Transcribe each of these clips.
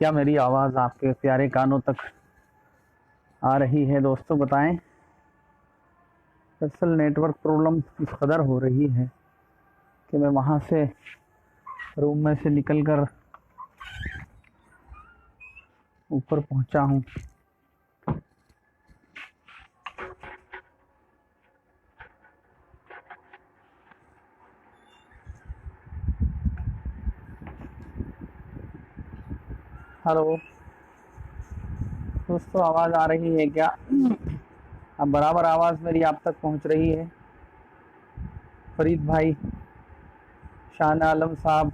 کیا میری آواز آپ کے پیارے کانوں تک آ رہی ہے دوستو بتائیں؟ دراصل نیٹ ورک پرابلم اس قدر ہو رہی ہے کہ میں وہاں سے روم میں سے نکل کر اوپر پہنچا ہوں. ہلو دوستو، آواز آ رہی ہے کیا؟ اب برابر آواز میری آپ تک پہنچ رہی ہے؟ فرید بھائی، شان عالم صاحب،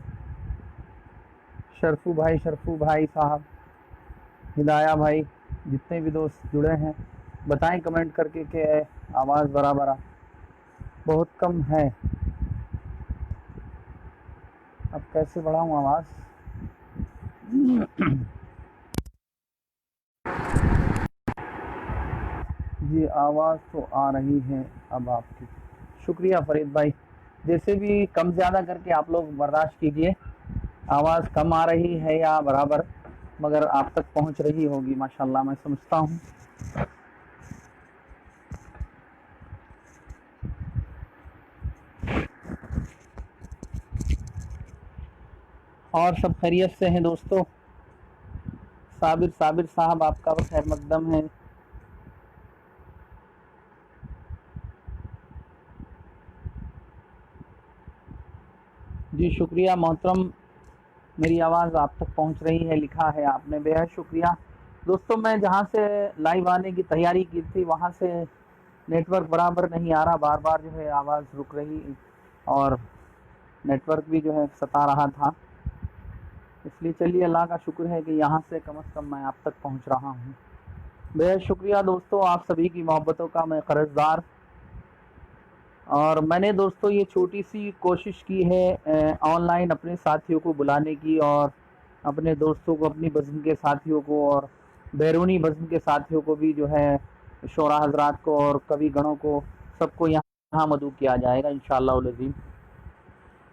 شرفو بھائی صاحب، ہدایہ بھائی، جتنے بھی دوست جڑے ہیں بتائیں کمنٹ کر کے کہ آواز برابر بہت کم ہے. اب کیسے بڑھاؤں آواز؟ جی آواز تو آ رہی ہے اب آپ کی. شکریہ فرید بھائی. جیسے بھی کم زیادہ کر کے آپ لوگ برداشت کیجئے. آواز کم آ رہی ہے یا برابر، مگر آپ تک پہنچ رہی ہوگی ماشاءاللہ میں سمجھتا ہوں. اور سب خیریت سے ہیں دوستو؟ صابر صاحب آپ کا خیر مقدم ہے. جی شکریہ محترم، میری آواز آپ تک پہنچ رہی ہے لکھا ہے آپ نے، بے حد شکریہ. دوستو میں جہاں سے لائیو آنے کی تیاری کی تھی وہاں سے نیٹ ورک برابر نہیں آ رہا، بار بار جو ہے آواز رک رہی اور نیٹ ورک بھی جو ہے ستا رہا تھا. اس لیے چلیے اللہ کا شکر ہے کہ یہاں سے کم از کم میں آپ تک پہنچ رہا ہوں. بے حد شکریہ دوستو، آپ سبھی کی محبتوں کا میں قرضدار. اور میں نے دوستو یہ چھوٹی سی کوشش کی ہے آن لائن اپنے ساتھیوں کو بلانے کی، اور اپنے دوستوں کو، اپنی بزم کے ساتھیوں کو اور بیرونی بزم کے ساتھیوں کو بھی جو ہے شعراء حضرات کو اور کوی گنوں کو سب کو یہاں مدعو کیا جائے گا انشاءاللہ العظیم.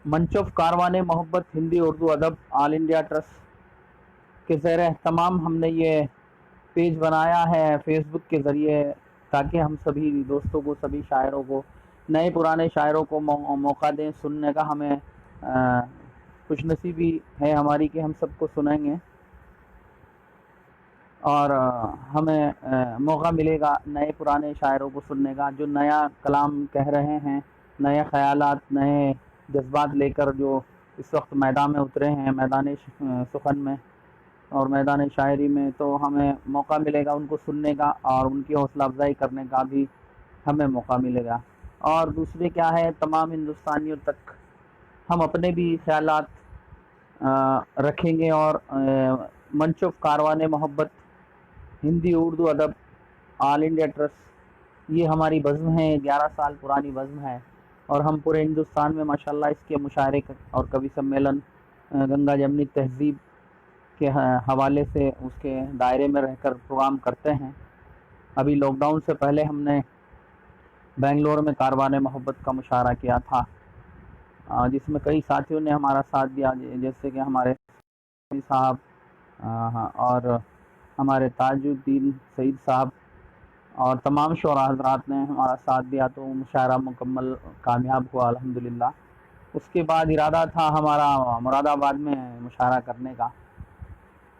منچ آف کاروان محبت ہندی اردو ادب آل انڈیا ٹرسٹ کے زیر اہتمام ہم نے یہ پیج بنایا ہے فیس بک کے ذریعے، تاکہ ہم سبھی دوستوں کو، سبھی شاعروں کو، نئے پرانے شاعروں کو موقع دیں سننے کا. ہمیں خوش نصیبی ہے ہماری کہ ہم سب کو سنیں گے، اور ہمیں موقع ملے گا نئے پرانے شاعروں کو سننے کا، جو نیا کلام کہہ رہے ہیں، نئے خیالات، نئے جذبات لے کر جو اس وقت میدان میں اترے ہیں، میدان سخن میں اور میدان شاعری میں. تو ہمیں موقع ملے گا ان کو سننے کا، اور ان کی حوصلہ افزائی کرنے کا بھی ہمیں موقع ملے گا. اور دوسرے کیا ہے، تمام ہندوستانیوں تک ہم اپنے بھی خیالات رکھیں گے. اور منچ آف کاروان محبت ہندی اردو ادب آل انڈیا ٹرسٹ، یہ ہماری بزم ہے، 11 سال پرانی بزم ہے، اور ہم پورے ہندوستان میں ماشاءاللہ اس کے مشاعرے اور کوی سمیلن، گنگا جمنی تہذیب کے حوالے سے اس کے دائرے میں رہ کر پروگرام کرتے ہیں. ابھی لاک ڈاؤن سے پہلے ہم نے بنگلور میں کاروان محبت کا مشاعرہ کیا تھا، جس میں کئی ساتھیوں نے ہمارا ساتھ دیا، جیسے کہ ہمارے صاحب اور ہمارے تاج الدین سعید صاحب اور تمام شعراء حضرات نے ہمارا ساتھ دیا. تو مشاعرہ مکمل کامیاب ہوا الحمدللہ. اس کے بعد ارادہ تھا ہمارا مراد آباد میں مشاعرہ کرنے کا،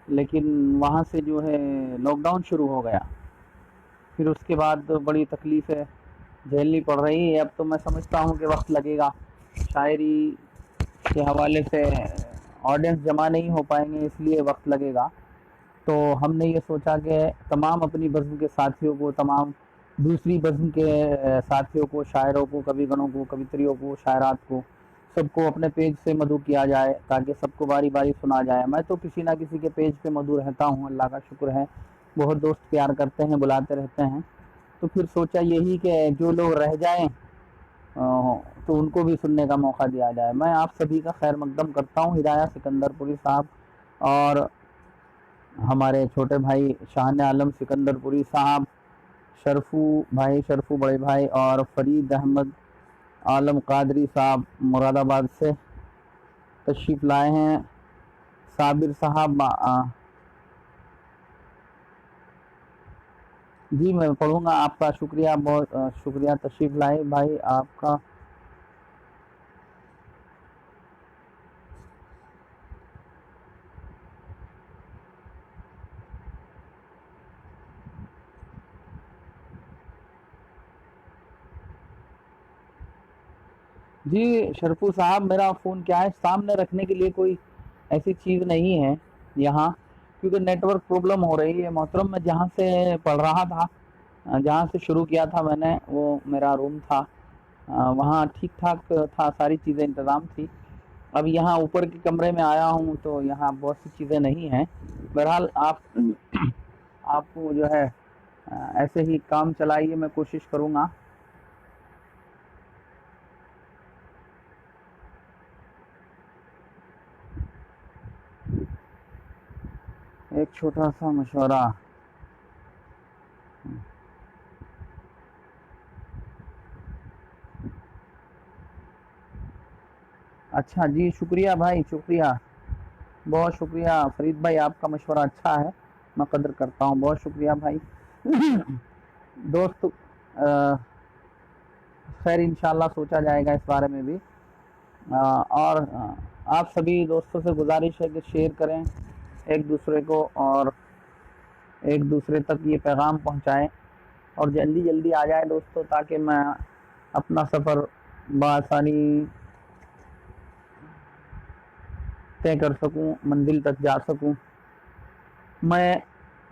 لیکن وہاں سے جو ہے لاک ڈاؤن شروع ہو گیا. پھر اس کے بعد بڑی تکلیفیں جھیلنی پڑ رہی ہے. اب تو میں سمجھتا ہوں کہ وقت لگے گا، شاعری کے حوالے سے آڈینس جمع نہیں ہو پائیں گے، اس لیے وقت لگے گا. تو ہم نے یہ سوچا کہ تمام اپنی بزم کے ساتھیوں کو، تمام دوسری بزم کے ساتھیوں کو، شاعروں کو، کوی گنوں کو، کویتریوں کو، شاعرات کو، سب کو اپنے پیج سے مدعو کیا جائے تاکہ سب کو باری باری سنا جائے. میں تو کسی نہ کسی کے پیج پہ مدعو رہتا ہوں، اللہ کا شکر ہے، بہت دوست پیار کرتے ہیں، بلاتے رہتے ہیں. تو پھر سوچا یہی کہ جو لوگ رہ جائیں تو ان کو بھی سننے کا موقع دیا جائے. میں آپ سبھی کا خیر مقدم کرتا ہوں. ہدایہ سکندر پوری صاحب اور ہمارے چھوٹے بھائی شان عالم سکندر پوری صاحب، شرفو بڑے بھائی اور فرید احمد عالم قادری صاحب مراد آباد سے تشریف لائے ہیں. صابر صاحب جی میں پڑھوں گا آپ کا، شکریہ، بہت شکریہ تشریف لائے بھائی آپ کا۔ جی شرفو صاحب، میرا فون کیا ہے سامنے رکھنے کے لیے کوئی ایسی چیز نہیں ہے یہاں، کیونکہ نیٹ ورک پرابلم ہو رہی ہے محترم۔ میں جہاں سے پڑھ رہا تھا، جہاں سے شروع کیا تھا میں نے، وہ میرا روم تھا، وہاں ٹھیک ٹھاک تھا، ساری چیزیں انتظام تھی۔ اب یہاں اوپر کے کمرے میں آیا ہوں تو یہاں بہت سی چیزیں نہیں ہیں۔ بہرحال آپ کو جو ہے ایسے ہی کام چلائیے، میں کوشش کروں گا۔ ایک چھوٹا سا مشورہ، اچھا جی شکریہ بھائی، شکریہ، بہت شکریہ فرید بھائی، آپ کا مشورہ اچھا ہے، میں قدر کرتا ہوں، بہت شکریہ بھائی۔ دوست خیر انشاءاللہ سوچا جائے گا اس بارے میں بھی، اور آپ سبھی دوستوں سے گزارش ہے کہ شیئر کریں ایک دوسرے کو، اور ایک دوسرے تک یہ پیغام پہنچائیں، اور جلدی جلدی آ جائے دوستوں، تاکہ میں اپنا سفر بآسانی طے کر سکوں، منزل تک جا سکوں۔ میں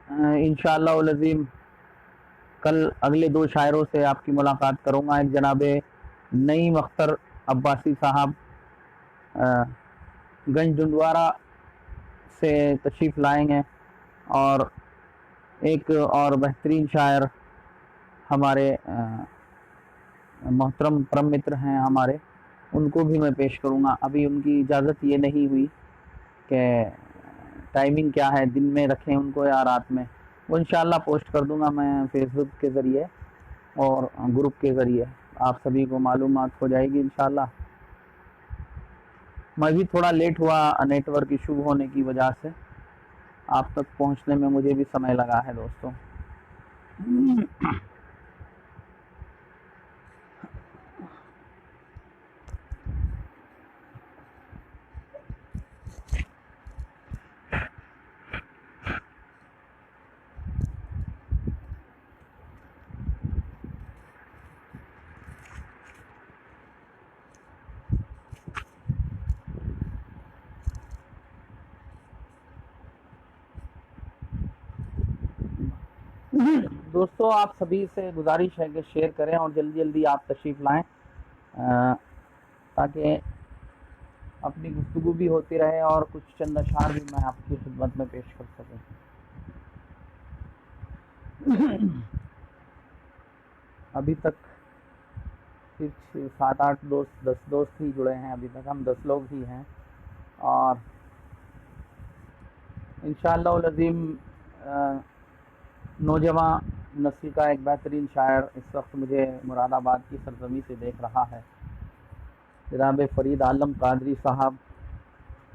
انشاءاللہ العظیم کل اگلے 2 شاعروں سے آپ کی ملاقات کروں گا۔ ایک جناب نعیم اختر عباسی صاحب گنج ڈنڈوارہ سے تشریف لائیں گے، اور ایک اور بہترین شاعر ہمارے محترم پرم متر ہیں ہمارے، ان کو بھی میں پیش کروں گا۔ ابھی ان کی اجازت یہ نہیں ہوئی کہ ٹائمنگ کیا ہے، دن میں رکھیں ان کو یا رات میں، وہ انشاءاللہ پوسٹ کر دوں گا میں فیس بک کے ذریعے اور گروپ کے ذریعے، آپ سبھی کو معلومات ہو جائے گی انشاءاللہ۔ میں بھی تھوڑا لیٹ ہوا نیٹ ورک ایشو ہونے کی وجہ سے، آپ تک پہنچنے میں مجھے بھی سمے لگا ہے دوستوں۔ دوستوں آپ سبھی سے گزارش ہے کہ شیئر کریں اور جلدی جلدی آپ تشریف لائیں، تاکہ اپنی گفتگو بھی ہوتی رہے اور کچھ چند اشعار بھی میں آپ کی خدمت میں پیش کر سکوں۔ ابھی تک صرف 7-8 دوست، 10 دوست ہی جڑے ہیں، ابھی تک ہم 10 لوگ ہی ہیں، اور انشاءاللہ العظیم نوجوان نسل کا ایک بہترین شاعر اس وقت مجھے مراد آباد کی سرزمین سے دیکھ رہا ہے، جناب فرید عالم قادری صاحب،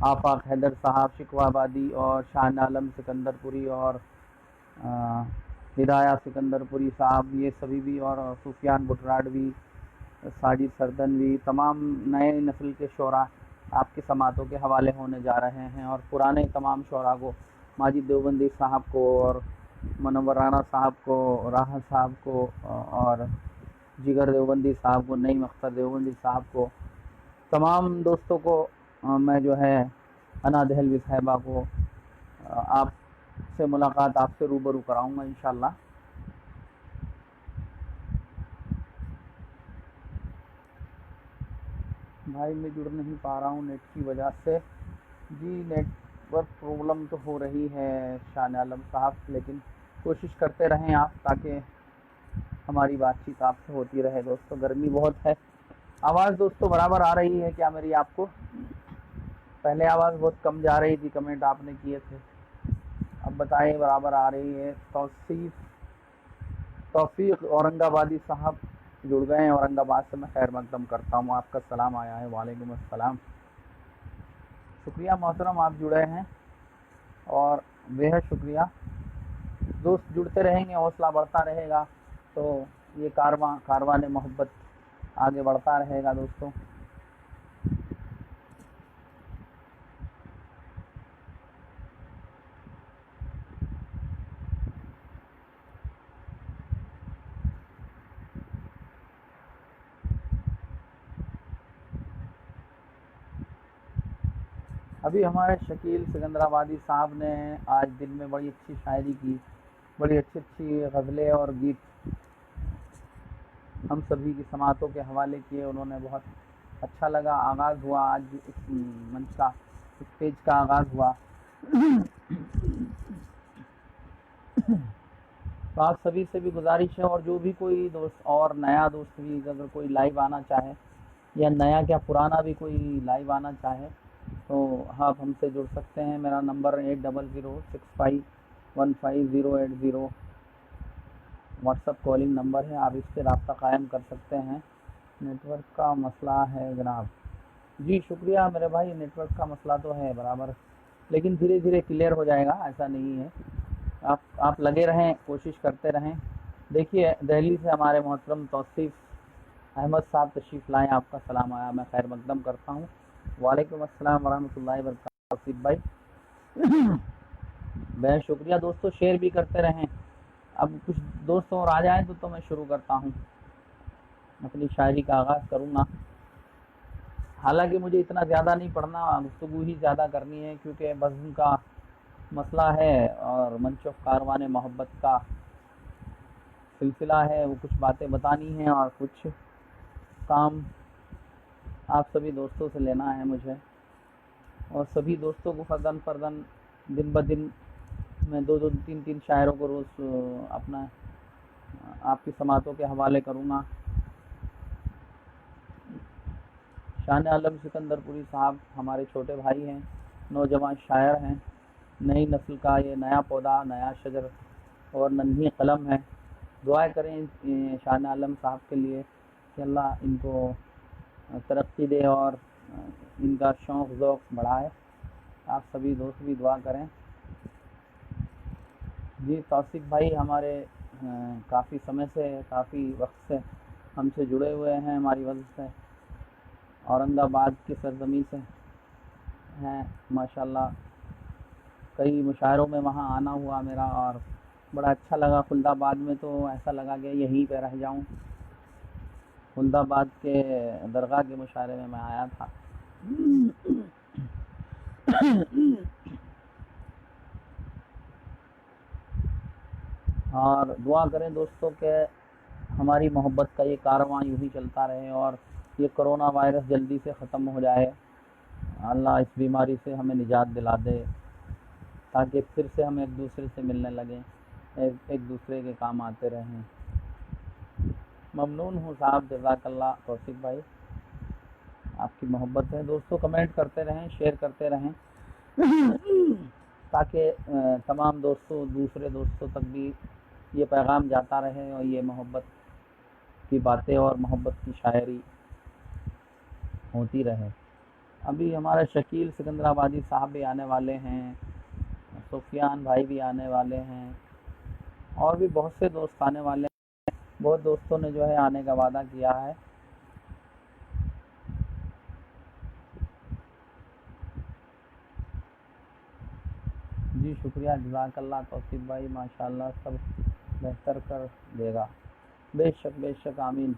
آفاق حیدر صاحب شکوہ آبادی، اور شاہن عالم سکندر پوری، اور ہدایہ سکندر پوری صاحب، یہ سبھی بھی، اور سفیان بٹراڈوی، ساجد سردنوی، تمام نئے نسل کے شعراء آپ کے سماعتوں کے حوالے ہونے جا رہے ہیں، اور پرانے تمام شعراء کو، ماجد دیوبندی صاحب کو، اور منور رانا صاحب کو، راحت صاحب کو، اور جگر دیوبندی صاحب کو، نعیم اختر دیوبندی صاحب کو، تمام دوستوں کو میں جو ہے انا دہلوی صاحبہ کو آپ سے ملاقات، آپ سے روبرو کراؤں گا انشاءاللہ۔ بھائی میں جڑ نہیں پا رہا ہوں نیٹ کی وجہ سے، جی نیٹ ورک پرابلم تو ہو رہی ہے شاہن عالم صاحب، لیکن کوشش کرتے رہیں آپ، تاکہ ہماری بات چیت آپ سے ہوتی رہے دوستوں۔ گرمی بہت ہے، آواز دوستوں برابر آ رہی ہے کیا میری آپ کو؟ پہلے آواز بہت کم جا رہی تھی، کمنٹ آپ نے کیے تھے، اب بتائیں برابر آ رہی ہے؟ توفیق اورنگ آبادی صاحب جڑ گئے ہیں اورنگ آباد سے، میں خیر مقدم کرتا ہوں، آپ کا سلام آیا ہے، وعلیکم السلام، شکریہ محترم آپ جڑے ہیں، اور بے حد شکریہ۔ دوست جڑتے رہیں گے، حوصلہ بڑھتا رہے گا، تو یہ کاروان محبت آگے بڑھتا رہے گا دوستوں۔ ابھی ہمارے شکیل سکندرآبادی صاحب نے آج دن میں بڑی اچھی شاعری کی، بڑی اچھی اچھی غزلیں اور گیت ہم سبھی کی سماعتوں کے حوالے کیے، انہوں نے بہت اچھا لگا۔ آغاز ہوا آج اس منچ کا، اس پیج کا آغاز ہوا۔ تو آپ سبھی سے بھی گزارش ہے، اور جو بھی کوئی دوست اور نیا دوست بھی اگر کوئی لائیو آنا چاہے، یا نیا کیا پرانا بھی کوئی لائیو آنا چاہے، تو آپ ہم سے جڑ سکتے ہیں۔ میرا number 8006515080 what's app calling number ہے، آپ اس سے رابطہ قائم کر سکتے ہیں۔ نیٹ ورک کا مسئلہ ہے جناب، جی شکریہ میرے بھائی، نیٹ ورک کا مسئلہ تو ہے برابر، لیکن دھیرے دھیرے کلیئر ہو جائے گا، ایسا نہیں ہے۔ آپ لگے رہیں، کوشش کرتے رہیں۔ دیکھیے دہلی سے ہمارے محترم توصیف احمد صاحب تشریف لائیں، آپ کا سلام آیا، میں خیر مقدم کرتا ہوں۔ وعلیکم السلام ورحمۃ اللہ وبرکاتہ توصیف بھائی، بہت شکریہ دوستوں، شیئر بھی کرتے رہیں۔ اب کچھ دوست اور آ جائیں تو میں شروع کرتا ہوں، اپنی شاعری کا آغاز کروں گا۔ حالانکہ مجھے اتنا زیادہ نہیں پڑھنا، گفتگو ہی زیادہ کرنی ہے، کیونکہ بزم کا مسئلہ ہے اور منچ کاروان محبت کا سلسلہ ہے، وہ کچھ باتیں بتانی ہیں اور کچھ کام آپ سبھی دوستوں سے لینا ہے مجھے، اور سبھی دوستوں کو فرداً فرداً دن بدن میں دو تین شاعروں کو روز اپنا آپ کی سماعتوں کے حوالے کروں گا۔ شان عالم سکندر پوری صاحب ہمارے چھوٹے بھائی ہیں، نوجوان شاعر ہیں، نئی نسل کا یہ نیا پودا، نیا شجر اور ننھی قلم ہے۔ دعائیں کریں شان عالم صاحب کے لیے کہ اللہ ان کو ترقی دے اور ان کا شوق ذوق بڑھائے۔ آپ سبھی دوست بھی دعا کریں۔ جی توصیف بھائی ہمارے کافی سمے سے، کافی وقت سے ہم سے جڑے ہوئے ہیں، ہماری وجہ سے اورنگ آباد کی سرزمین سے ہیں ماشاءاللہ۔ کئی مشاعروں میں وہاں آنا ہوا میرا، اور بڑا اچھا لگا۔ خلد آباد میں تو ایسا لگا کہ یہیں پہ رہ جاؤں۔ خلد آباد کے درگاہ کے مشاعرے میں آیا تھا۔ اور دعا کریں دوستوں کہ ہماری محبت کا یہ کارواں یوں ہی چلتا رہے، اور یہ کرونا وائرس جلدی سے ختم ہو جائے، اللہ اس بیماری سے ہمیں نجات دلا دے، تاکہ پھر سے ہم ایک دوسرے سے ملنے لگیں، ایک دوسرے کے کام آتے رہیں۔ ممنون ہوں صاحب، جزاک اللہ توصیف بھائی، آپ کی محبت ہے۔ دوستوں کمنٹ کرتے رہیں، شیئر کرتے رہیں، تاکہ تمام دوسرے دوستوں تک بھی یہ پیغام جاتا رہے، اور یہ محبت کی باتیں اور محبت کی شاعری ہوتی رہے۔ ابھی ہمارے شکیل سکندرآبادی صاحب بھی آنے والے ہیں، سفیان بھائی بھی آنے والے ہیں، اور بھی بہت سے دوست آنے والے ہیں۔ بہت دوستوں نے جو ہے آنے کا وعدہ کیا ہے۔ جی شکریہ، جزاک اللہ توصیف بھائی، ماشاءاللہ سب بہتر کر دے گا، بے شک آمین۔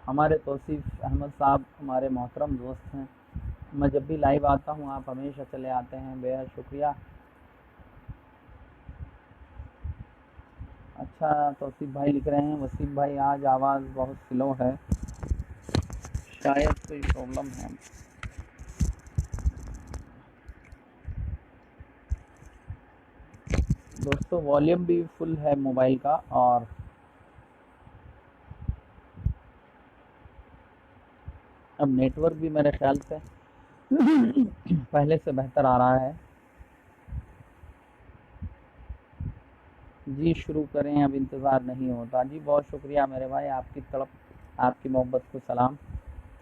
ہمارے توصیف احمد صاحب ہمارے محترم دوست ہیں، میں جب بھی لائیو آتا ہوں آپ ہمیشہ چلے آتے ہیں، بے حد شکریہ۔ اچھا توصیف بھائی لکھ رہے ہیں، وسیم بھائی آج آواز بہت سلو ہے، شاید کوئی پرابلم ہے۔ دوستو والیوم بھی فل ہے موبائل کا، اور اب نیٹ ورک بھی میرے خیال سے پہلے سے بہتر آ رہا ہے۔ جی شروع کریں، اب انتظار نہیں ہوتا۔ جی بہت شکریہ میرے بھائی، آپ کی طرف آپ کی محبت کو سلام۔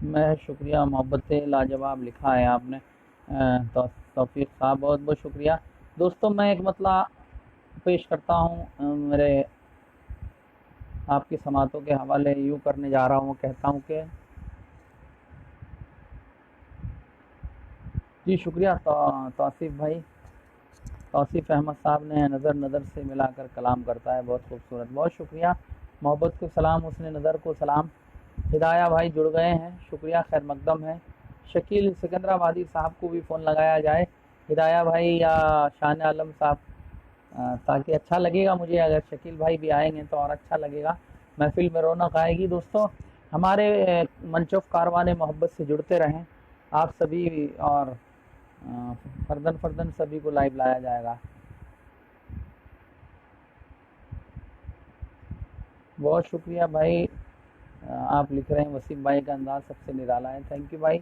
میں شکریہ، محبت لاجواب لکھا ہے آپ نے توفیق صاحب، بہت بہت شکریہ دوستوں۔ میں ایک مطلع پیش کرتا ہوں، میرے آپ کی سماعتوں کے حوالے یوں کرنے جا رہا ہوں، کہتا ہوں کہ جی شکریہ توصیف بھائی، توصیف احمد صاحب نے نظر سے ملا کر کلام کرتا ہے، بہت خوبصورت، بہت شکریہ، محبت کو سلام، حسن نظر کو سلام۔ ہدایہ بھائی جڑ گئے ہیں، شکریہ، خیر مقدم ہے۔ شکیل سکندر آبادی صاحب کو بھی فون لگایا جائے، ہدایہ بھائی یا شان عالم صاحب، تاکہ اچھا لگے گا مجھے، اگر شکیل بھائی بھی آئیں گے تو اور اچھا لگے گا، محفل میں رونق آئے گی۔ دوستوں ہمارے منچ آف کاروان محبت سے جڑتے رہیں آپ سبھی، اور فردن سبھی کو لائیو لایا جائے گا۔ بہت شکریہ بھائی، آپ لکھ رہے ہیں وسیم بھائی کا انداز سب سے نرالا ہے، تھینک یو بھائی،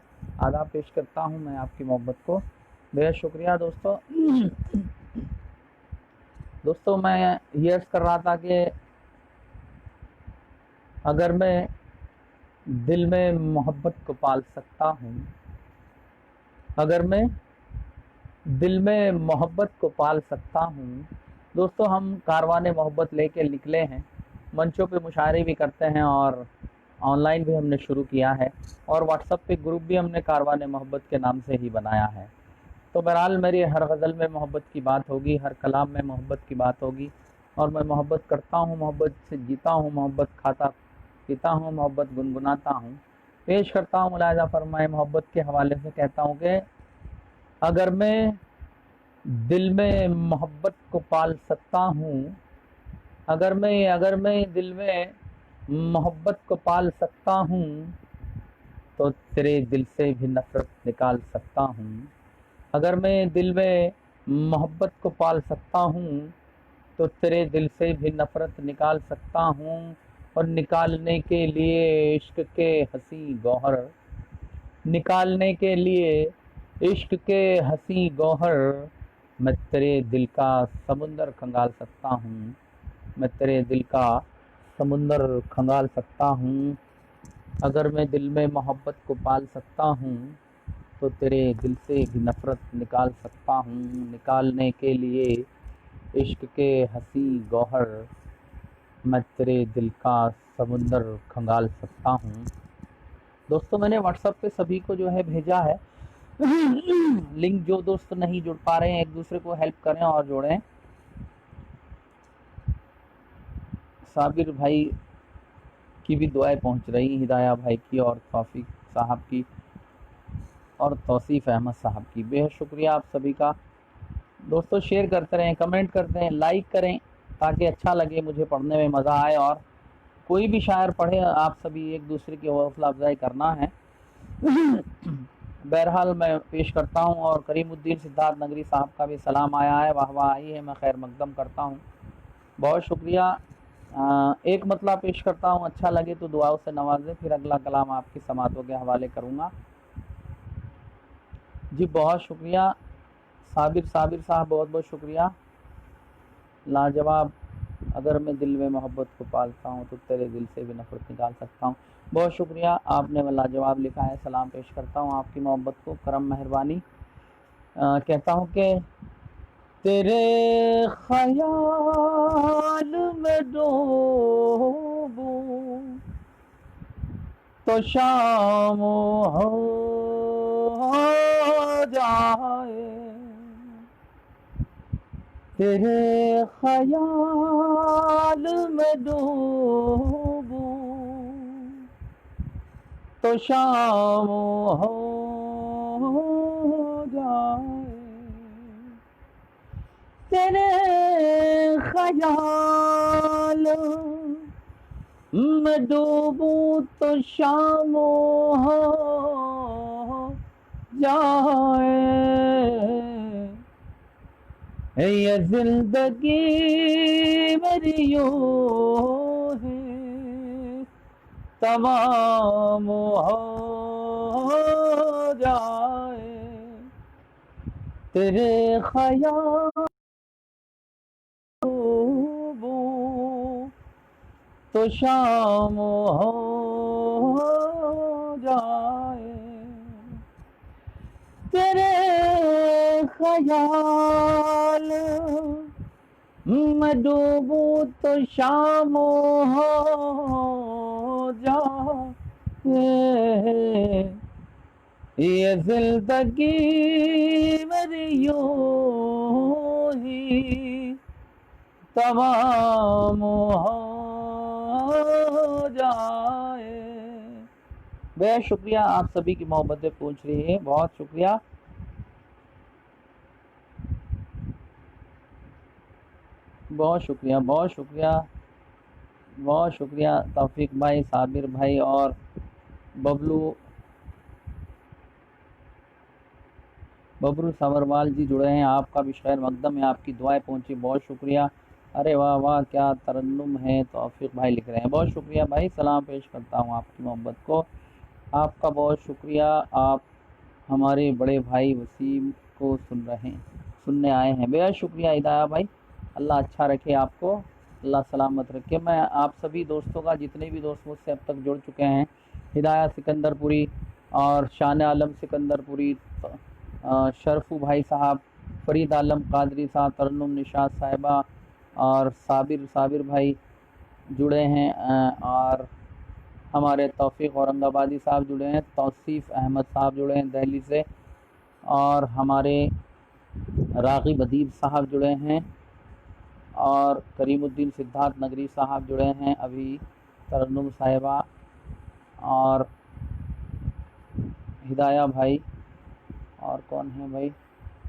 آداب پیش کرتا ہوں میں آپ کی محبت کو، بے شکریہ دوستوں۔ دوستوں میں یہ عرض کر رہا تھا کہ اگر میں دل میں محبت کو پال سکتا ہوں، اگر میں دل میں محبت کو پال سکتا ہوں، دوستوں ہم کاروان محبت لے کے نکلے ہیں، منچوں پہ مشاعرے بھی کرتے ہیں، اور آن لائن بھی ہم نے شروع کیا ہے، اور واٹس ایپ پہ گروپ بھی ہم نے کاروان محبت کے نام سے ہی بنایا ہے۔ تو بہرحال میری ہر غزل میں محبت کی بات ہوگی، ہر کلام میں محبت کی بات ہوگی، اور میں محبت کرتا ہوں، محبت سے جیتا ہوں، محبت کھاتا پیتا ہوں، محبت گنگناتا ہوں۔ پیش کرتا ہوں، ملاحظہ فرمائے، محبت کے حوالے سے کہتا ہوں کہ اگر میں دل میں محبت کو پال سکتا ہوں، اگر میں دل میں محبت کو پال سکتا ہوں تو تیرے دل سے بھی نفرت نکال سکتا ہوں، اگر میں دل میں محبت کو پال سکتا ہوں تو تیرے دل سے بھی نفرت نکال سکتا ہوں، اور نکالنے کے لیے عشق کے حسین گوہر، نکالنے کے لیے عشق کے حسین گوہر، میں تیرے دل کا سمندر کھنگال سکتا ہوں، میں تیرے دل کا سمندر کھنگال سکتا ہوں، اگر میں دل میں محبت کو پال سکتا ہوں تو تیرے دل سے بھی نفرت نکال سکتا ہوں، نکالنے کے لیے عشق کے حسین گوہر، میں تیرے دل کا سمندر کھنگال سکتا ہوں۔ دوستوں میں نے واٹس ایپ پہ سبھی کو جو ہے بھیجا ہے لنک، جو دوست نہیں جڑ پا رہے ہیں ایک دوسرے کو ہیلپ کریں اور جوڑیں۔ صابر بھائی کی بھی دعائیں پہنچ رہی، ہدایہ بھائی کی، اور توفیق صاحب کی، اور توصیف احمد صاحب کی، بے حد شکریہ آپ سبھی کا۔ دوستوں شیئر کرتے رہیں، کمنٹ کرتے ہیں، لائک کریں، تاکہ اچھا لگے، مجھے پڑھنے میں مزہ آئے، اور کوئی بھی شاعر پڑھے، آپ سبھی ایک دوسرے کی حوصلہ افزائی کرنا ہے۔ بہرحال میں پیش کرتا ہوں، اور کریم الدین سدھارتھ نگری صاحب کا بھی سلام آیا ہے، واہ واہ آئی ہے، میں خیر مقدم کرتا ہوں، بہت شکریہ۔ ایک مطلع پیش کرتا ہوں، اچھا لگے تو دعاؤں سے نوازیں، پھر اگلا کلام آپ کی سماعتوں کے حوالے کروں گا۔ جی بہت شکریہ صابر صاحب، بہت بہت شکریہ، لاجواب، اگر میں دل میں محبت کو پالتا ہوں تو تیرے دل سے بھی نفرت نکال سکتا ہوں، بہت شکریہ، آپ نے لاجواب لکھا ہے، سلام پیش کرتا ہوں آپ کی محبت کو، کرم مہربانی۔ کہتا ہوں کہ تیرے خیال میں ڈوبوں تو شام ہو جائے، تیرے خیال میں ڈوبوں تو شام ہو جائے، تیرے خیال میں ڈوبوں تو شام ہو جائے، یہ زندگی میری یوں ہی تمام ہو جائے، تیرے خیال تو شام ہو جائے، تیرے خیال میں ڈوبوں تو شام ہو جائے، یہ زندگی میری یوں ہی تمام ہو جائے۔ بے شکریہ، آپ سبھی کی محبتیں پہنچ رہی ہیں، بہت شکریہ۔ بہت شکریہ، بہت شکریہ، بہت شکریہ توفیق بھائی، صابر بھائی اور ببلو سبروال جی جڑے ہیں، آپ کا بھی خیر مقدم ہے، آپ کی دعائیں پہنچی، بہت شکریہ۔ ارے واہ واہ کیا ترنم ہے، توفیق بھائی لکھ رہے ہیں، بہت شکریہ بھائی، سلام پیش کرتا ہوں آپ کی محبت کو، آپ کا بہت شکریہ۔ آپ ہمارے بڑے بھائی وسیم کو سننے آئے ہیں، بے شکریہ ہدایہ بھائی، اللہ اچھا رکھے آپ کو، اللہ سلامت رکھے۔ میں آپ سبھی دوستوں کا، جتنے بھی دوست مجھ سے اب تک جڑ چکے ہیں، ہدایہ سکندر پوری اور شان عالم سکندر پوری، شرفو بھائی صاحب، فرید عالم قادری صاحب، ترنم نشاط صاحبہ اور صابر بھائی جڑے ہیں، اور ہمارے توفیق اورنگ آبادی صاحب جڑے ہیں، توصیف احمد صاحب جڑے ہیں دہلی سے، اور ہمارے راغب ادیب صاحب جڑے ہیں، اور کریم الدین سدھارتھ نگری صاحب جڑے ہیں ابھی، ترنم صاحبہ اور ہدایہ بھائی، اور کون ہیں بھائی،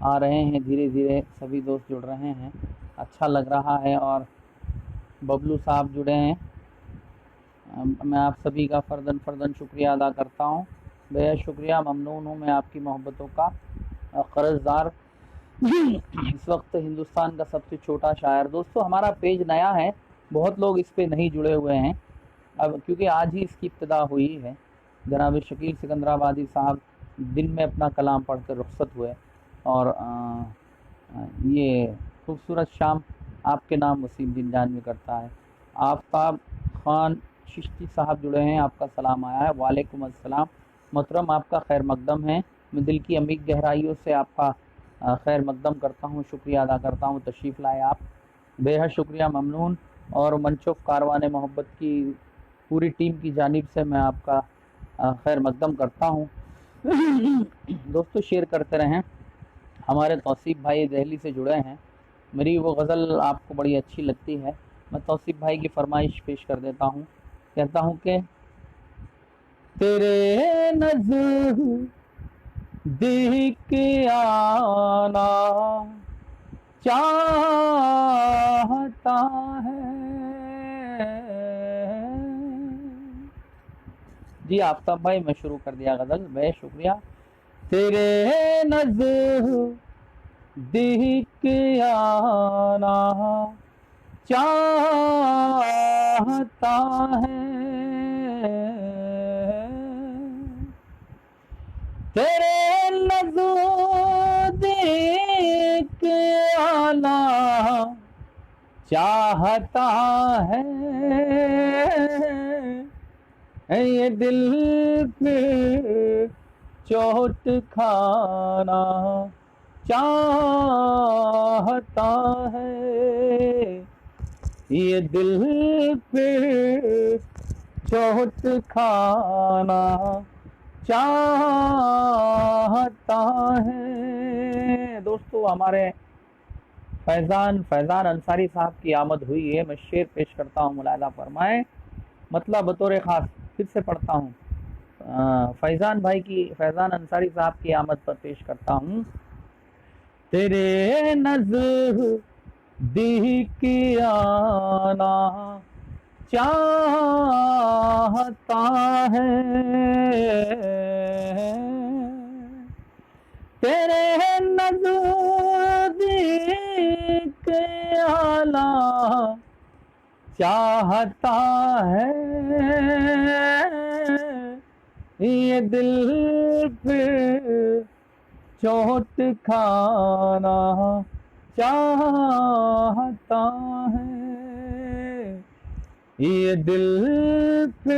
آ رہے ہیں دھیرے دھیرے سبھی دوست جڑ رہے ہیں، اچھا لگ رہا ہے، اور ببلو صاحب جڑے ہیں، میں آپ سبھی کا فرداً شکریہ ادا کرتا ہوں، بے شکریہ، ممنون ہوں میں آپ کی محبتوں کا قرض دار۔ اس وقت ہندوستان کا سب سے چھوٹا شاعر، دوستو ہمارا پیج نیا ہے، بہت لوگ اس پہ نہیں جڑے ہوئے ہیں اب، کیونکہ آج ہی اس کی ابتدا ہوئی ہے۔ جناب شکیل سکندر آبادی صاحب دن میں اپنا کلام پڑھ کر رخصت ہوئے، اور یہ خوبصورت شام آپ کے نام وسیم دن جان میں کرتا ہے۔ آفتاب خان چشتی صاحب جڑے ہیں، آپ کا سلام آیا ہے، وعلیکم السلام محترم، آپ کا خیر مقدم ہے، میں دل کی عمیق گہرائیوں سے آپ کا خیر مقدم کرتا ہوں، شکریہ ادا کرتا ہوں، تشریف لائے آپ، بے حد شکریہ، ممنون، اور منچوف کاروان محبت کی پوری ٹیم کی جانب سے میں آپ کا خیر مقدم کرتا ہوں۔ دوستو شیئر کرتے رہیں، ہمارے توصیف بھائی دہلی سے جڑے ہیں، میری وہ غزل آپ کو بڑی اچھی لگتی ہے، میں توصیف بھائی کی فرمائش پیش کر دیتا ہوں، کہتا ہوں کہ تیرے نزدیک آنا چاہتا ہے، جی آفتاب بھائی میں شروع کر دیا غزل، بے شکریہ۔ تیرے نزدیک آنا چاہتا ہے، تیرے نزدیک آنا چاہتا ہے، یہ دل پہ چوٹ کھانا چاہتا ہے، یہ دل پہ چوٹ کھانا چاہتا ہے۔ دوستو ہمارے فیضان انصاری صاحب کی آمد ہوئی ہے، میں شعر پیش کرتا ہوں، ملاحظہ فرمائیں، مطلب بطور خاص پھر سے پڑھتا ہوں، فیضان انصاری صاحب کی آمد پر پیش کرتا ہوں۔ تیرے نزدیک آنا چاہتا ہے، تیرے نزدیک آنا چاہتا ہے، یہ دل پہ چوٹ کھانا چاہتا ہے، یہ دل پہ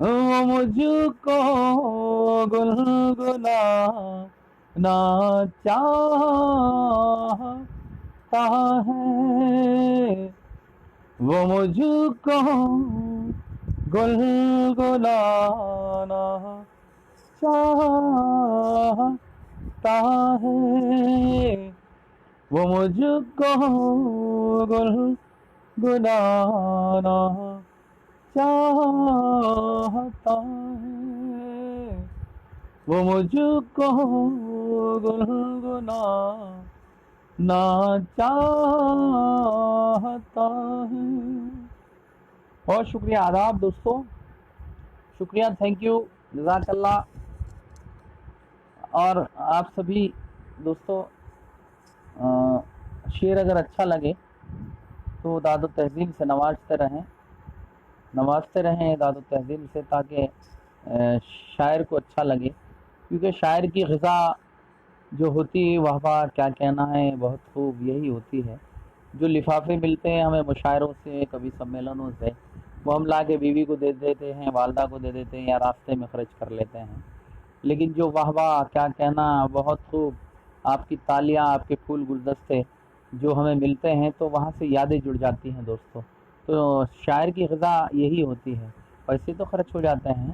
وہ مجھ کو گنگنانا چاہتا ہے، وہ مجھ کو گنگنانا چاہتا ہے، وہ مجھ کو گنگنانا چاہتا ہے، وہ مجھ کو گنگنانا چاہتا ہے۔ بہت شکریہ، آداب دوستوں، شکریہ، تھینک یو، جزاک اللہ۔ اور آپ سبھی دوستوں شعر اگر اچھا لگے تو داد و تہذیب سے نوازتے رہیں داد و تہذیب سے، تاکہ شاعر کو اچھا لگے، کیونکہ شاعر کی غذا جو ہوتی ہے واہ واہ کیا کہنا ہے، بہت خوب یہی ہوتی ہے۔ جو لفافے ملتے ہیں ہمیں مشاعروں سے، کبھی سمیلنوں سے، وہ ہم لا کے بیوی کو دے دیتے ہیں، والدہ کو دے دیتے ہیں، یا راستے میں خرچ کر لیتے ہیں۔ لیکن جو واہ واہ کیا کہنا، بہت خوب، آپ کی تالیاں، آپ کے پھول گلدستے جو ہمیں ملتے ہیں تو وہاں سے یادیں جڑ جاتی ہیں دوستوں۔ تو شاعر کی غذا یہی ہوتی ہے، پیسے تو خرچ ہو جاتے ہیں،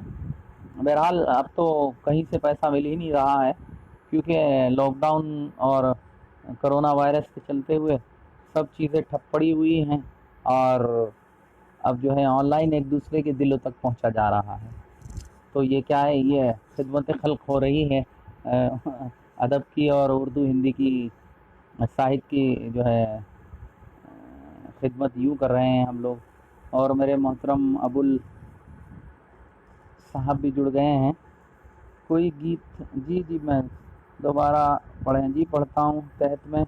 بہرحال اب تو کہیں سے پیسہ مل ہی نہیں رہا ہے، کیونکہ لاک ڈاؤن اور کرونا وائرس کے چلتے ہوئے سب چیزیں ٹھپ پڑی ہوئی ہیں، اور اب جو ہے آن لائن ایک دوسرے کے دلوں تک پہنچا جا رہا ہے۔ تو یہ کیا ہے، یہ خدمت خلق ہو رہی ہے ادب کی، اور اردو ہندی کی ساہت کی جو ہے خدمت یوں کر رہے ہیں ہم لوگ۔ اور میرے محترم ابول صاحب بھی جڑ گئے ہیں۔ کوئی گیت؟ جی میں دوبارہ پڑھیں، جی پڑھتا ہوں تحت میں،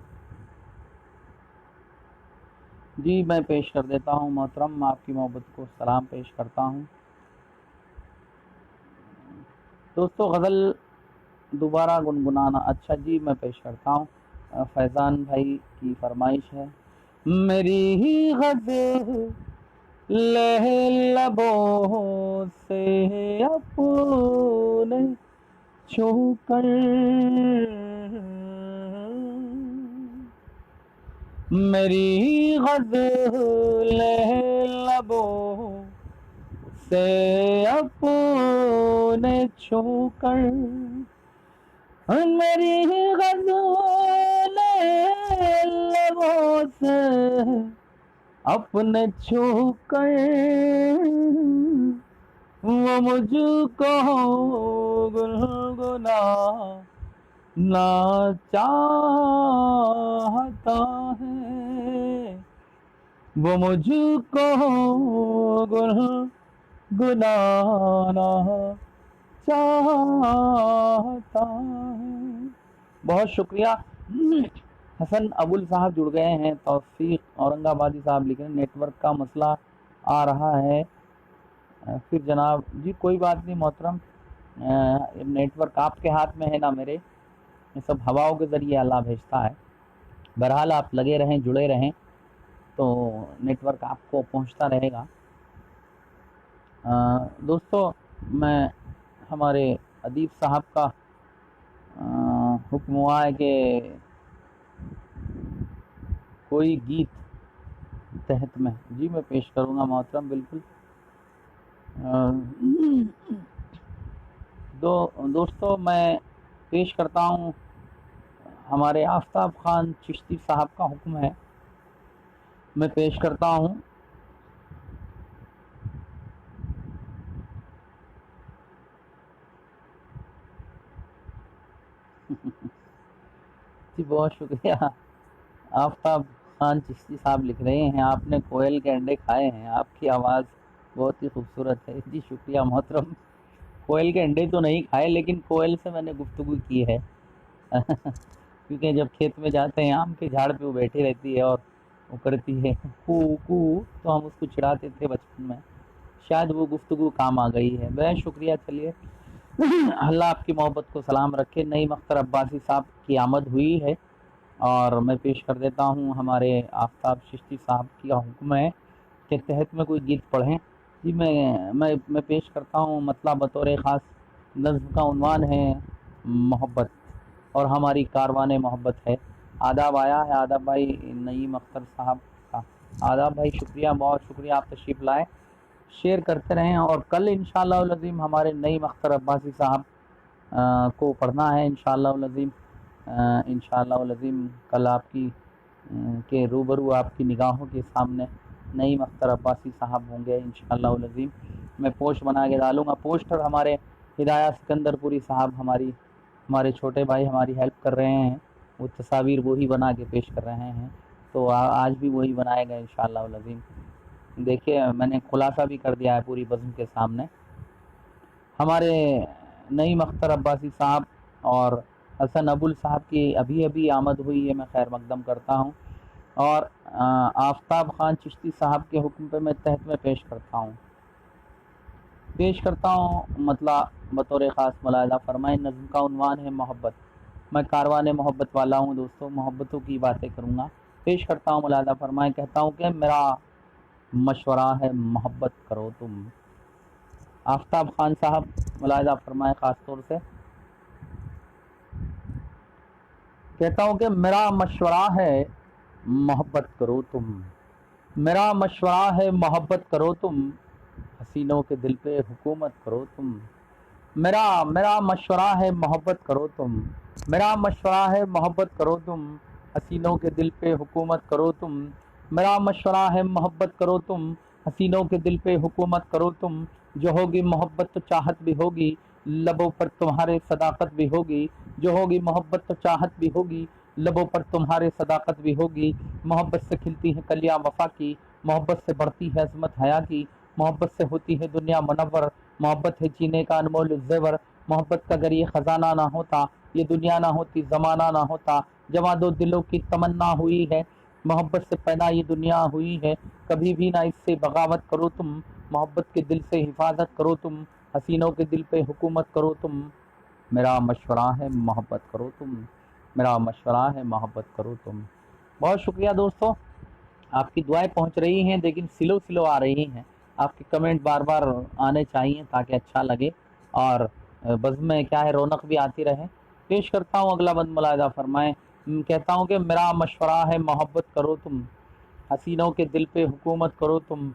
جی میں پیش کر دیتا ہوں محترم، آپ کی محبت کو سلام پیش کرتا ہوں۔ دوستو غزل دوبارہ گنگنانا، اچھا جی میں پیش کرتا ہوں، فیضان بھائی کی فرمائش ہے۔ میری ہی غزل لبوں سے اپنے چھو کر، میری غزل لبوں سے اپنے چھو کر، میری غزل لبوں سے اپنے چھو کر، وہ مجھ کو گنگنانا چاہتا ہے، وہ مجھ کو گنگنانا چاہتا ہے۔ بہت شکریہ۔ حسن ابول صاحب جڑ گئے ہیں، توفیق اورنگ آبادی صاحب لکھ رہے ہیں نیٹ ورک کا مسئلہ آ رہا ہے۔ پھر جناب جی کوئی بات نہیں محترم، نیٹ ورک آپ کے ہاتھ میں ہے نا میرے، یہ سب ہواؤں کے ذریعے اللہ بھیجتا ہے۔ بہرحال آپ لگے رہیں، جڑے رہیں، تو نیٹ ورک آپ کو پہنچتا رہے گا۔ دوستو میں ہمارے ادیب صاحب کا حکم ہوا ہے کہ کوئی گیت تحت میں، جی میں پیش کروں گا محترم، بالکل۔ دوستو میں پیش کرتا ہوں، ہمارے آفتاب خان چشتی صاحب کا حکم ہے، میں پیش کرتا ہوں۔ جی بہت شکریہ، آفتاب خان چشتی صاحب لکھ رہے ہیں آپ نے کوئل کے انڈے کھائے ہیں، آپ کی آواز بہت ہی خوبصورت ہے۔ جی شکریہ محترم، کوئل کے انڈے تو نہیں کھائے، لیکن کوئل سے میں نے گفتگو کی ہے کیونکہ جب کھیت میں جاتے ہیں آم کے جھاڑ پہ وہ بیٹھی رہتی ہے اور وہ کرتی ہے کو کو، تو ہم اس کو چڑھاتے تھے بچپن میں، شاید وہ گفتگو کام آ گئی ہے۔ بہت شکریہ، چلیے اللہ آپ کی محبت کو سلام رکھے۔ نعیم اختر عباسی صاحب کی آمد ہوئی ہے، اور میں پیش کر دیتا ہوں، ہمارے آفتاب چشتی صاحب کا حکم ہے کہ تحت میں کوئی گیت پڑھیں۔ جی میں پیش کرتا ہوں مطلب بطور خاص نظم کا عنوان ہے محبت، اور ہماری کاروان محبت ہے۔ آداب آیا ہے آداب بھائی نعیم اختر صاحب کا۔ آداب بھائی، شکریہ، بہت شکریہ، آپ تشریف لائے، شیئر کرتے رہیں۔ اور کل انشاءاللہ العظیم ہمارے نعیم اختر عباسی صاحب کو پڑھنا ہے انشاءاللہ العظیم۔ انشاءاللہ العظیم کل آپ کی کے روبرو، آپ کی نگاہوں کے سامنے نعیم اختر عباسی صاحب ہوں گے انشاءاللہ العظیم۔ میں پوسٹ بنا کے ڈالوں گا، پوسٹر ہمارے ہدایہ سکندر پوری صاحب ہمارے چھوٹے بھائی ہماری ہیلپ کر رہے ہیں، وہ تصاویر وہی بنا کے پیش کر رہے ہیں، تو آج بھی وہی بنائے گا انشاءاللہ العظیم۔ دیکھیے میں نے خلاصہ بھی کر دیا ہے پوری بزم کے سامنے۔ ہمارے نعیم اختر عباسی صاحب اور حسن ابول صاحب کی ابھی آمد ہوئی ہے، میں خیر مقدم کرتا ہوں، اور آفتاب خان چشتی صاحب کے حکم پہ میں تحت میں پیش کرتا ہوں مطلب بطور خاص ملاحظہ فرمائیں۔ نظم کا عنوان ہے محبت۔ میں کاروان محبت والا ہوں دوستوں، محبتوں کی باتیں کروں گا، پیش کرتا ہوں، ملاحظہ فرمائیں۔ کہتا ہوں کہ میرا مشورہ ہے محبت کرو تم۔ آفتاب خان صاحب ملاحظہ فرمائیں خاص طور سے۔ کہتا ہوں کہ میرا مشورہ ہے محبت کرو تم، میرا مشورہ ہے محبت کرو تم، حسینوں کے دل پہ حکومت کرو تم۔ میرا مشورہ ہے محبت کرو تم، میرا مشورہ ہے محبت کرو تم، حسینوں کے دل پہ حکومت کرو تم۔ میرا مشورہ ہے محبت کرو تم، حسینوں کے دل پہ حکومت کرو تم۔ جو ہوگی محبت تو چاہت بھی ہوگی، لبوں پر تمہارے صداقت بھی ہوگی۔ جو ہوگی محبت تو چاہت بھی ہوگی، لبوں پر تمہارے صداقت بھی ہوگی۔ محبت سے کھلتی ہے کلیاں وفا کی، محبت سے بڑھتی ہے عظمت حیا کی، محبت سے ہوتی ہے دنیا منور، محبت ہے جینے کا انمول زیور۔ محبت کا اگر یہ خزانہ نہ ہوتا، یہ دنیا نہ ہوتی، زمانہ نہ ہوتا، جواں دو دلوں کی تمنا ہوئی ہے، محبت سے پیدا یہ دنیا ہوئی ہے، کبھی بھی نہ اس سے بغاوت کرو تم، محبت کے دل سے حفاظت کرو تم، حسینوں کے دل پہ حکومت کرو تم۔ میرا مشورہ ہے محبت کرو تم، میرا مشورہ ہے محبت کرو تم۔ بہت شکریہ دوستوں، آپ کی دعائیں پہنچ رہی ہیں لیکن سلو آ رہی ہیں، آپ کے کمنٹ بار بار آنے چاہیے تاکہ اچھا لگے اور بزم میں کیا ہے رونق بھی آتی رہے۔ پیش کرتا ہوں اگلا بند، ملاحظہ فرمائیں۔ کہتا ہوں کہ میرا مشورہ ہے محبت کرو تم، حسینوں کے دل پہ حکومت کرو تم۔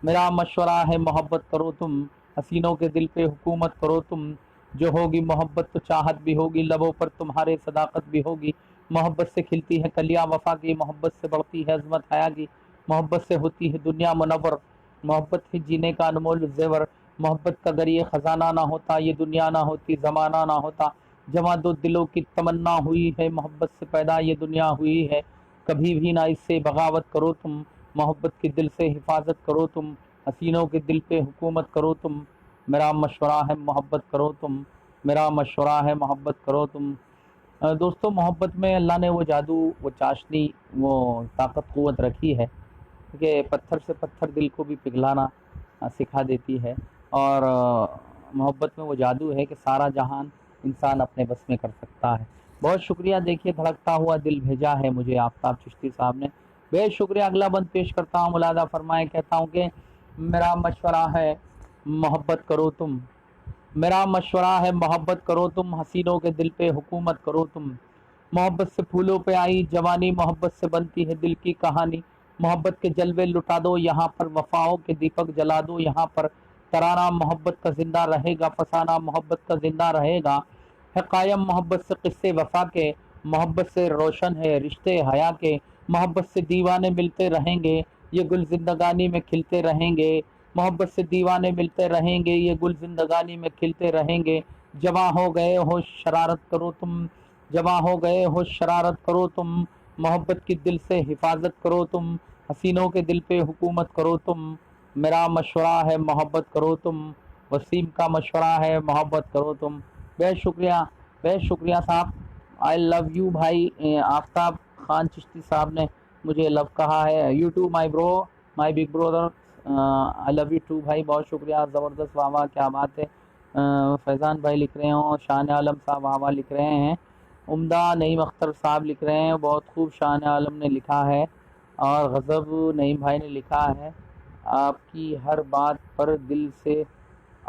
میرا مشورہ ہے محبت کرو تم، حسینوں کے دل پہ حکومت کرو تم۔ جو ہوگی محبت تو چاہت بھی ہوگی، لبوں پر تمہارے صداقت بھی ہوگی۔ محبت سے کھلتی ہے کلیاں وفا کی، محبت سے بڑھتی ہے عظمت حیا کی، محبت سے ہوتی ہے دنیا منور، محبت ہے جینے کا انمول زیور۔ محبت کا اگر یہ خزانہ نہ ہوتا، یہ دنیا نہ ہوتی، زمانہ نہ ہوتا، جواں دو دلوں کی تمنا ہوئی ہے، محبت سے پیدا یہ دنیا ہوئی ہے، کبھی بھی نہ اس سے بغاوت کرو تم، محبت کے دل سے حفاظت کرو تم، حسینوں کے دل پہ حکومت کرو تم۔ میرا مشورہ ہے محبت کرو تم، میرا مشورہ ہے محبت کرو تم۔ دوستو، محبت میں اللہ نے وہ جادو، وہ چاشنی، وہ طاقت قوت رکھی ہے کہ پتھر سے پتھر دل کو بھی پگھلانا سکھا دیتی ہے، اور محبت میں وہ جادو ہے کہ سارا جہان انسان اپنے بس میں کر سکتا ہے۔ بہت شکریہ، دیکھیے دھڑکتا ہوا دل بھیجا ہے مجھے آفتاب چشتی صاحب نے، بے شکریہ۔ اگلا بند پیش کرتا ہوں، ملاحظہ فرمائیں۔ کہتا ہوں کہ میرا مشورہ ہے محبت کرو تم، میرا مشورہ ہے محبت کرو تم، حسینوں کے دل پہ حکومت کرو تم۔ محبت سے پھولوں پہ آئی جوانی، محبت سے بنتی ہے دل کی کہانی، محبت کے جلوے لٹا دو یہاں پر، وفاؤں کے دیپک جلا دو یہاں پر، ترانہ محبت کا زندہ رہے گا، فسانہ محبت کا زندہ رہے گا، ہے قائم محبت سے قصے وفا کے، محبت سے روشن ہے رشتے حیا کے، محبت سے دیوانے ملتے رہیں گے، یہ گل زندگانی میں کھلتے رہیں گے، محبت سے دیوانے ملتے رہیں گے، یہ گل زندگانی میں کھلتے رہیں گے۔ جواں ہو گئے ہو شرارت کرو تم، جواں ہو گئے ہو شرارت کرو تم، محبت کی دل سے حفاظت کرو تم، حسینوں کے دل پہ حکومت کرو تم۔ میرا مشورہ ہے محبت کرو تم، وسیم کا مشورہ ہے محبت کرو تم۔ بے شکریہ صاحب، آئی لو یو بھائی۔ آفتاب خان چشتی صاحب نے مجھے لو کہا ہے، you too my bro, my big brother, I love you too بھائی، بہت شکریہ، زبردست، واہ واہ، کیا بات ہے۔ فیضان بھائی لکھ رہے ہوں، شان عالم صاحب واہ واہ لکھ رہے ہیں، عمدہ نعیم اختر صاحب لکھ رہے ہیں، بہت خوب شان عالم نے لکھا ہے، اور غضب نعیم بھائی نے لکھا ہے، آپ کی ہر بات پر دل سے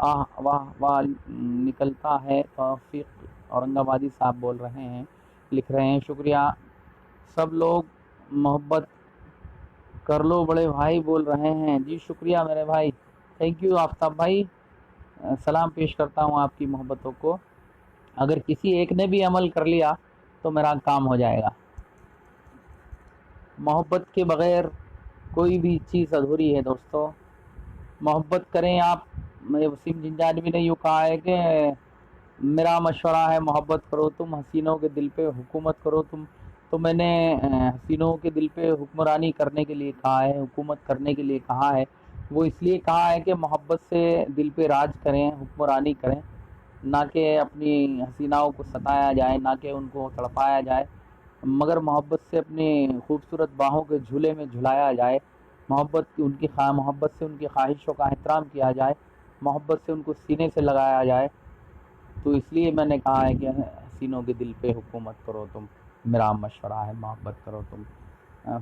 آہ واہ واہ نکلتا ہے. توفیق اورنگ آبادی صاحب بول رہے ہیں، لکھ رہے ہیں شکریہ. سب لوگ محبت کر لو بڑے بھائی بول رہے ہیں. جی شکریہ میرے بھائی، تھینک یو آفتاب بھائی. سلام پیش کرتا ہوں آپ کی محبتوں کو. اگر کسی ایک نے بھی عمل کر لیا تو میرا کام ہو جائے گا. محبت کے بغیر کوئی بھی چیز ادھوری ہے دوستو. محبت کریں آپ. وسیم جنجانوی نے یوں کہا ہے کہ میرا مشورہ ہے محبت کرو تم، حسینوں کے دل پہ حکومت کرو تم. تو میں نے حسینوں کے دل پہ حکمرانی کرنے کے لیے کہا ہے، حکومت کرنے کے لیے کہا ہے. وہ اس لیے کہا ہے کہ محبت سے دل پہ راج کریں، حکمرانی کریں، نہ کہ اپنی حسیناؤں کو ستایا جائے، نہ کہ ان کو تڑپایا جائے، مگر محبت سے اپنی خوبصورت باہوں کے جھولے میں جھلایا جائے. محبت سے ان کی خواہشوں کا احترام کیا جائے، محبت سے ان کو سینے سے لگایا جائے. تو اس لیے میں نے کہا ہے کہ حسینوں کے دل پہ حکومت کرو تم، میرا مشورہ ہے محبت کرو تم.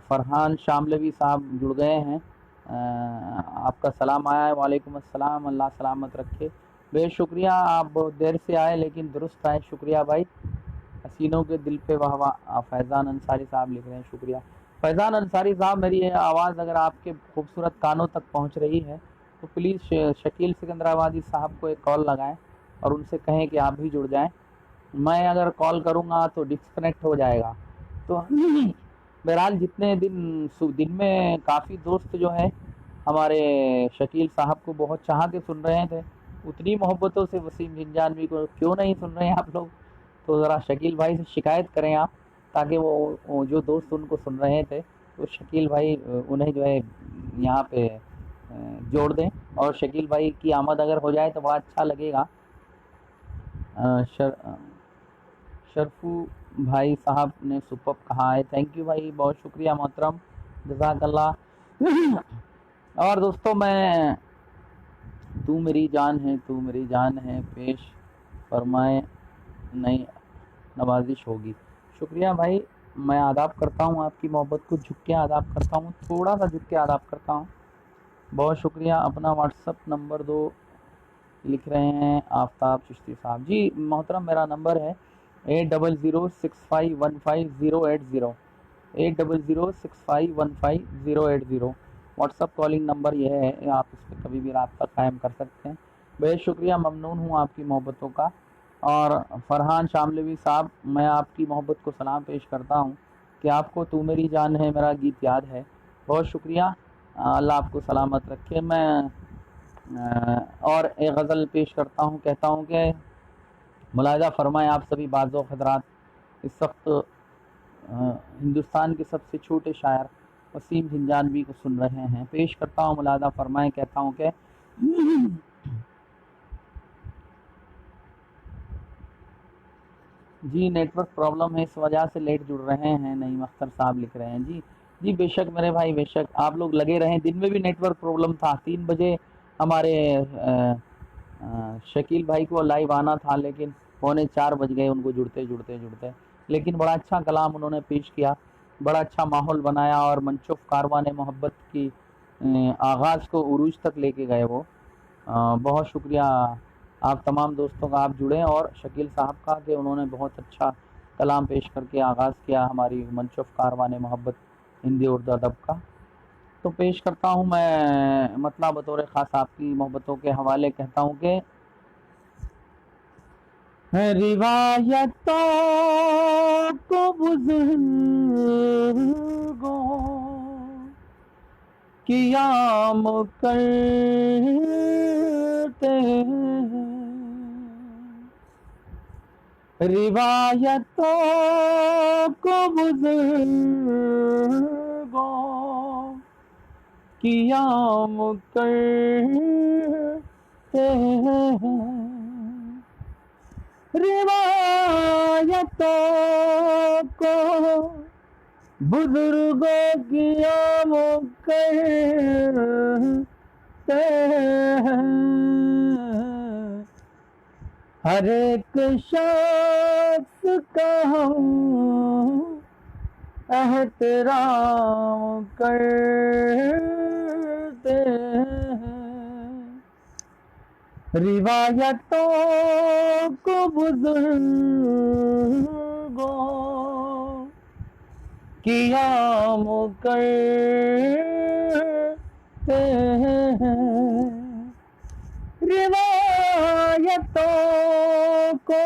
فرحان شاملوی صاحب جڑ گئے ہیں، آپ کا سلام آیا ہے. وعلیکم السلام، اللہ سلامت رکھے. بے شکریہ، آپ بہت دیر سے آئے لیکن درست آئے. شکریہ بھائی. حسینوں کے دل پہ واہ واہ. فیضان انصاری صاحب لکھ رہے ہیں شکریہ. فیضان انصاری صاحب، میری آواز اگر آپ کے خوبصورت کانوں تک پہنچ رہی ہے تو پلیز شکیل سکندر آبادی صاحب کو ایک کال لگائیں اور ان سے کہیں کہ آپ بھی جڑ جائیں. میں اگر کال کروں گا تو ڈسکنیکٹ ہو جائے گا. تو بہرحال جتنے دن میں کافی دوست جو ہیں ہمارے شکیل صاحب کو بہت چاہ کے سن رہے تھے، اتنی محبتوں سے وسیم جنجانوی کو کیوں نہیں سن رہے ہیں آپ لوگ؟ تو ذرا شکیل بھائی سے شکایت کریں آپ، تاکہ وہ جو دوست ان کو سن رہے تھے تو شکیل بھائی انہیں جو ہے یہاں پہ جوڑ دیں. اور شکیل بھائی کی آمد اگر ہو جائے تو بڑا اچھا لگے گا. شرفو بھائی صاحب نے سپر کہا ہے. تھینک یو بھائی، بہت شکریہ محترم، جزاک اللہ. اور دوستوں، میں تو میری جان ہے، تو میری جان ہے پیش فرمائے نئی نوازش ہوگی. شکریہ بھائی. میں آداب کرتا ہوں آپ کی محبت کو، جھک کے آداب کرتا ہوں، تھوڑا سا جھک کے آداب کرتا ہوں. بہت شکریہ. اپنا واٹس اپ نمبر دو، لکھ رہے ہیں آفتاب چشتی صاحب. جی محترم، میرا نمبر ہے 8006515080 8006515080. واٹس اپ کالنگ نمبر یہ ہے، آپ اس پہ کبھی بھی رابطہ قائم کر سکتے ہیں. بے شکریہ، ممنون ہوں آپ کی محبتوں کا. اور فرحان شاملوی صاحب، میں آپ کی محبت کو سلام پیش کرتا ہوں کہ آپ کو تو میری جان ہے میرا گیت یاد ہے. بہت شکریہ، اللہ آپ کو سلامت رکھے. میں اور ایک غزل پیش کرتا ہوں، کہتا ہوں کہ ملاحظہ فرمائیں آپ سبھی بعض حضرات، اس وقت ہندوستان کے سب سے چھوٹے شاعر وسیم جنجانوی کو سن رہے ہیں. پیش کرتا ہوں، ملاحظہ فرمائیں. کہتا ہوں کہ جی نیٹ ورک پرابلم ہے، اس وجہ سے لیٹ جڑ رہے ہیں. نعیم اختر صاحب لکھ رہے ہیں. جی بے شک میرے بھائی، بے شک آپ لوگ لگے رہیں. دن میں بھی نیٹ ورک پرابلم تھا. 3 بجے ہمارے شکیل بھائی کو لائیو آنا تھا، لیکن 3:45 بج گئے ان کو جڑتے جڑتے. لیکن بڑا اچھا کلام انہوں نے پیش کیا، بڑا اچھا ماحول بنایا، اور منچف کاروان محبت کی آغاز کو عروج تک لے کے گئے وہ. بہت شکریہ آپ تمام دوستوں کا، آپ جڑیں، اور شکیل صاحب کا کہ انہوں نے بہت اچھا کلام پیش کر کے آغاز کیا ہماری منچف کاروان محبت ہندی اردو ادب کا. تو پیش کرتا ہوں میں مطلب بطور خاص آپ کی محبتوں کے حوالے. کہتا ہوں کہ روایتوں کو بزرگوں قیام کرتے ہیں، روایتوں کو بزرگوں قیام کرتے ہیں، روایتوں کو بزرگوں قیام کرتے ہیں، ہر ایک شخص کا ہم احترام کرتے کرتے ہیں، روایتوں کو بزرگوں کی عام کرتے ہیں، روایتوں کو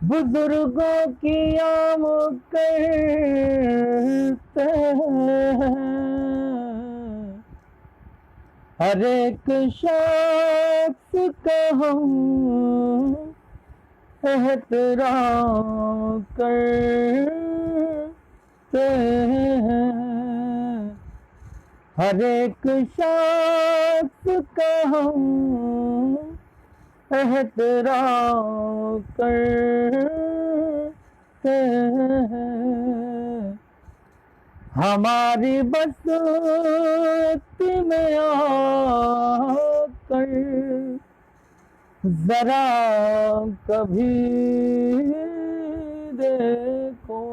بزرگوں کی عام کرتے ہیں، ہر ایک شخص کا ہم احترام کرتے ہیں، ہر ایک شخص کا ہم احترام کرتے ہیں، ہماری بستی میں آ کر ذرا کبھی دیکھو،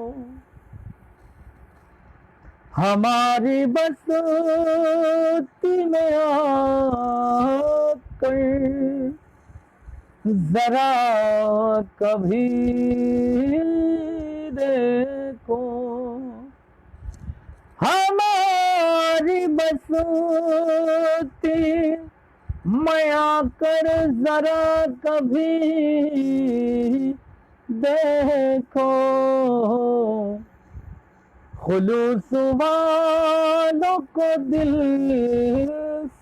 ہماری بستی میں آ کر ذرا کبھی دیکھو، ہماری بستی میں آ کر ذرا کبھی دیکھو، خلوص والوں کو دل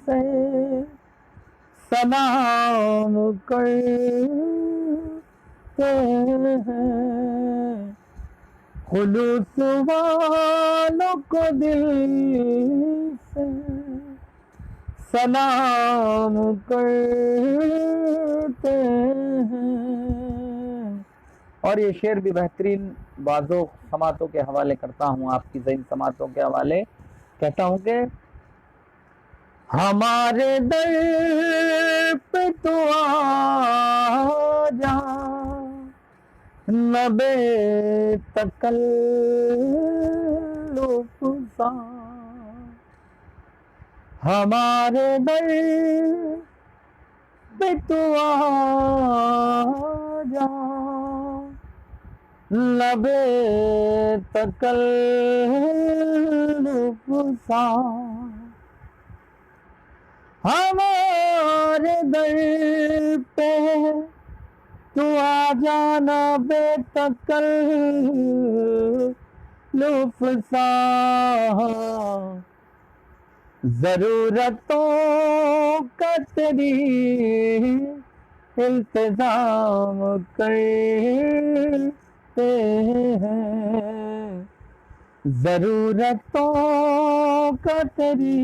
سے سلام کرتے ہیں، خلوص والوں کو دل سے سلام کرتے ہیں۔ اور یہ شعر بھی بہترین بعضوں سماعتوں کے حوالے کرتا ہوں، آپ کی ذہن سماعتوں کے حوالے کہتا ہوں کہ ہمارے در پہ تو آ جا نہ بے تکلف سا، ہمارے در پہ تو آ جا نہ بے تکلف سا، ہمارے در پہ تو آ جانا بے تکلف سا، ضرورتوں کا تیری التزام کرتے ہیں، ضرورتوں کا تیری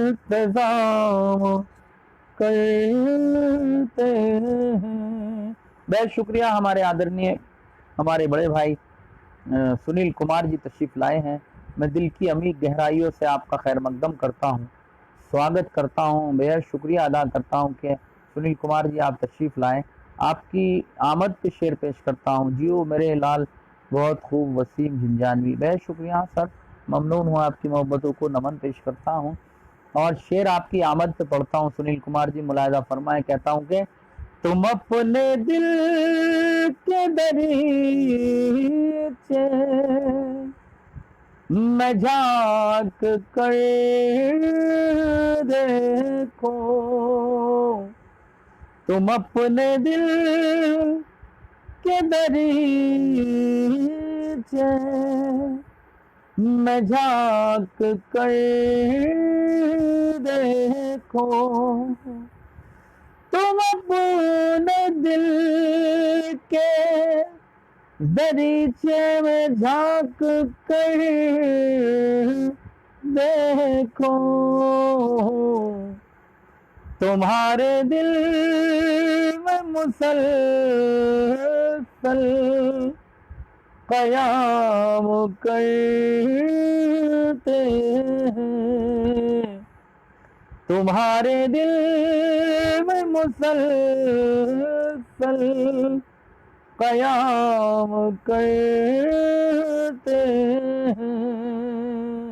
التزام کرتے ہیں۔ بہت شکریہ ہمارے آدرنیہ ہمارے بڑے بھائی سنیل کمار جی تشریف لائے ہیں، میں دل کی عمیق گہرائیوں سے آپ کا خیر مقدم کرتا ہوں، سواگت کرتا ہوں، بہت شکریہ ادا کرتا ہوں کہ سنیل کمار جی آپ تشریف لائیں، آپ کی آمد پہ شعر پیش کرتا ہوں۔ جیو میرے لال بہت خوب وسیم جھنجھانوی، بہت شکریہ سر، ممنون ہوں، آپ کی محبتوں کو نمن پیش کرتا ہوں اور شعر آپ کی آمد پہ پڑھتا ہوں۔ سنیل کمار جی ملاحظہ فرمائیں، کہتا ہوں کہ تم اپنے دل کے دریچے میں جھانک کر دیکھو، تم اپنے دل کے دریچے میں جھانک کر دیکھو، تم اپنے دل کے دریچے میں جھانک کر دیکھو، تمہارے دل میں مسلسل قیام کرتے ہیں، تمہارے دل میں مسلسل قیام کرتے ہیں۔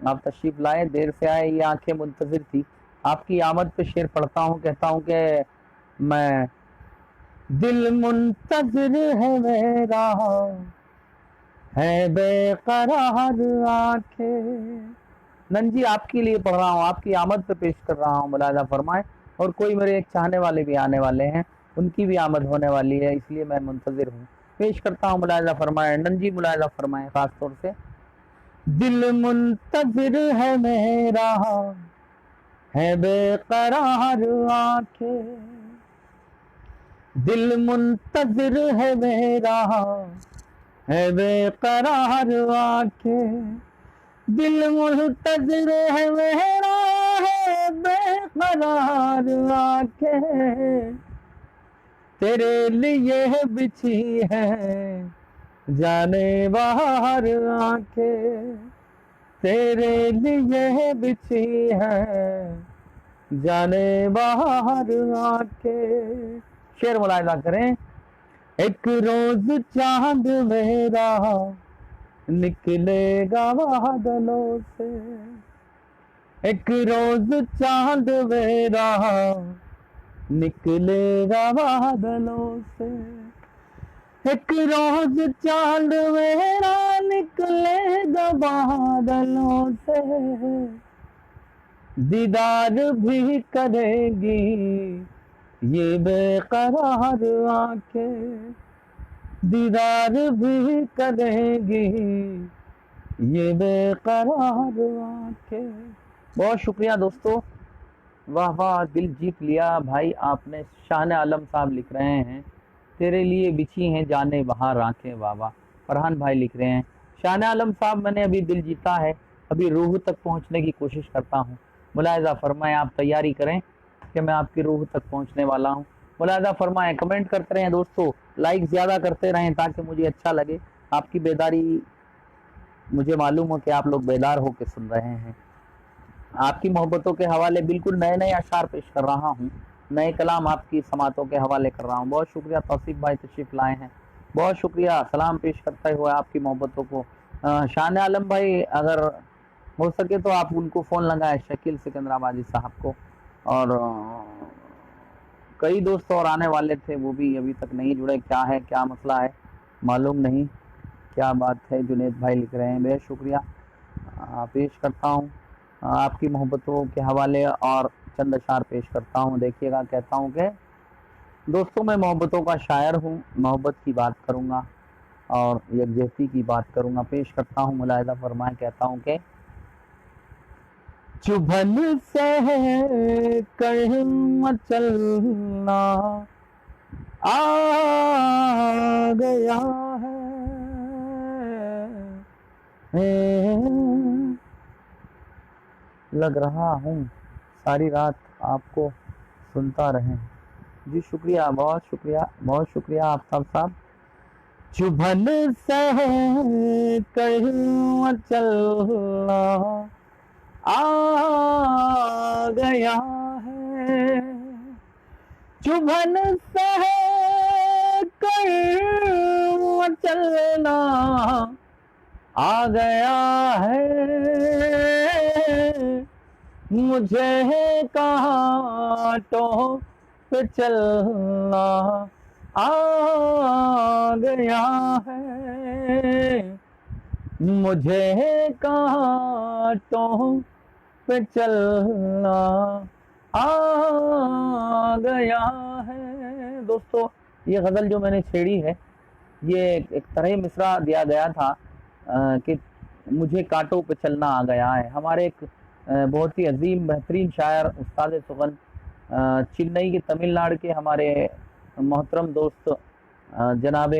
آپ تشریف لائے، دیر سے آئے، یہ آنکھیں منتظر تھی آپ کی آمد پہ شعر پڑھتا ہوں، کہتا ہوں کہ میں دل منتظر ہے میرا ہے بے قرار آنکھیں. ننجی آپ کے لیے پڑھ رہا ہوں، آپ کی آمد پہ پیش کر رہا ہوں، ملاحظہ فرمائیں. اور کوئی میرے ایک چاہنے والے بھی آنے والے ہیں، ان کی بھی آمد ہونے والی ہے، اس لیے میں منتظر ہوں. پیش کرتا ہوں، ملاحظہ فرمائیں. ننجی ملاحظہ فرمائیں خاص طور سے. دل منتظر ہے میرا ہے بے قرار آنکھیں، دل منتظر ہے میرا ہے بے قرار آنکھیں، دل منتظر ہے میرا ہے بے قرار آنکھیں، تیرے لیے بچھی ہے جانے بہار آنکھیں، تیرے لیے بچھی ہے جانے بہار آنکھیں. شعر ملاحظہ کریں. ایک روز چاند میرا نکلے گا بادلوں سے، ایک روز چاند میرا نکلے گا بادلوں سے، ایک روز چاند میرا نکلے گا بادلوں سے، دیدار بھی کرے گی یہ بے قرار آنکھیں، دیدار بھی کرے گی یہ بے قرار آنکھیں. بہت شکریہ دوستو، واہ واہ، دل جیت لیا بھائی آپ نے. شان عالم صاحب لکھ رہے ہیں تیرے لیے بچھی ہیں جانے بہار آنکھیں. واہ واہ. فرحان بھائی لکھ رہے ہیں شان عالم صاحب میں نے ابھی دل جیتا ہے، ابھی روح تک پہنچنے کی کوشش کرتا ہوں. ملاحظہ فرمائیں، آپ تیاری کریں کہ میں آپ کی روح تک پہنچنے والا ہوں. ملاحظہ فرمائیں، کمنٹ کرتے رہیں دوستو، لائک زیادہ کرتے رہیں تاکہ مجھے اچھا لگے. آپ کی بیداری مجھے معلوم ہو کہ آپ لوگ بیدار ہو کے سن رہے ہیں. آپ کی محبتوں کے حوالے بالکل نئے نئے اشعار پیش کر رہا ہوں، نئے کلام آپ کی سماعتوں کے حوالے کر رہا ہوں. بہت شکریہ. توصیف بھائی تشریف لائے ہیں، بہت شکریہ. سلام پیش کرتے ہوئے آپ کی محبتوں کو. شان عالم بھائی اگر ہو سکے تو آپ ان کو فون لگائیں، شکیل سکندر آبادی صاحب کو. اور کئی دوست اور آنے والے تھے، وہ بھی ابھی تک نہیں جڑے. کیا ہے، کیا مسئلہ ہے معلوم نہیں، کیا بات ہے. جنید بھائی لکھ رہے ہیں بہت شکریہ. پیش کرتا ہوں آپ کی محبتوں کے حوالے اور چند اشعار پیش کرتا ہوں. دیکھیے گا، کہتا ہوں کہ دوستوں میں محبتوں کا شاعر ہوں، محبت کی بات کروں گا اور یکجہتی کی بات کروں گا. پیش کرتا ہوں، ملاحظہ فرمائیں. کہتا ہوں کہ چبھن سے کرم چلنا آ گیا ہے، لگ رہا ہوں ساری رات آپ کو سنتا رہیں. جی شکریہ، بہت شکریہ، بہت شکریہ آفتاب صاحب. چبھن سے کرم چلنا آ گیا ہے، چبھن سے کرم چلنا آ گیا ہے، مجھے کانٹوں پہ چلنا آ گیا ہے، مجھے کانٹوں پہ چلنا آ گیا ہے. دوستو یہ غزل جو میں نے چھیڑی ہے، یہ ایک طرح مصرع دیا گیا تھا کہ مجھے کانٹوں پہ چلنا آ گیا ہے. ہمارے ایک بہت ہی عظیم بہترین شاعر استاد سخن چنئی کے تمل ناڈو کے ہمارے محترم دوست جناب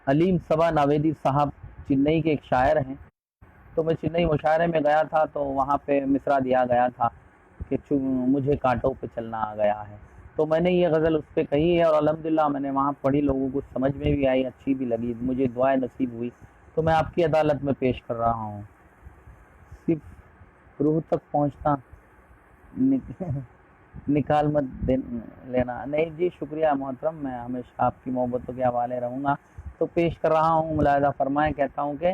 علیم صبا ناویدی صاحب چنئی کے ایک شاعر ہیں. تو میں چنئی مشاعرے میں گیا تھا تو وہاں پہ مصرع دیا گیا تھا کہ مجھے کانٹوں پہ چلنا آ گیا ہے. تو میں نے یہ غزل اس پہ کہی ہے اور الحمدللہ میں نے وہاں پڑھی، لوگوں کو سمجھ میں بھی آئی، اچھی بھی لگی، مجھے دعائیں نصیب ہوئی. تو میں آپ کی عدالت میں پیش کر رہا ہوں. صرف روح تک پہنچنا نکال مت لینا. نہیں جی شکریہ محترم، میں ہمیشہ آپ کی محبتوں کے حوالے رہوں گا. تو پیش کر رہا ہوں، ملاحظہ فرمائیں. کہتا ہوں کہ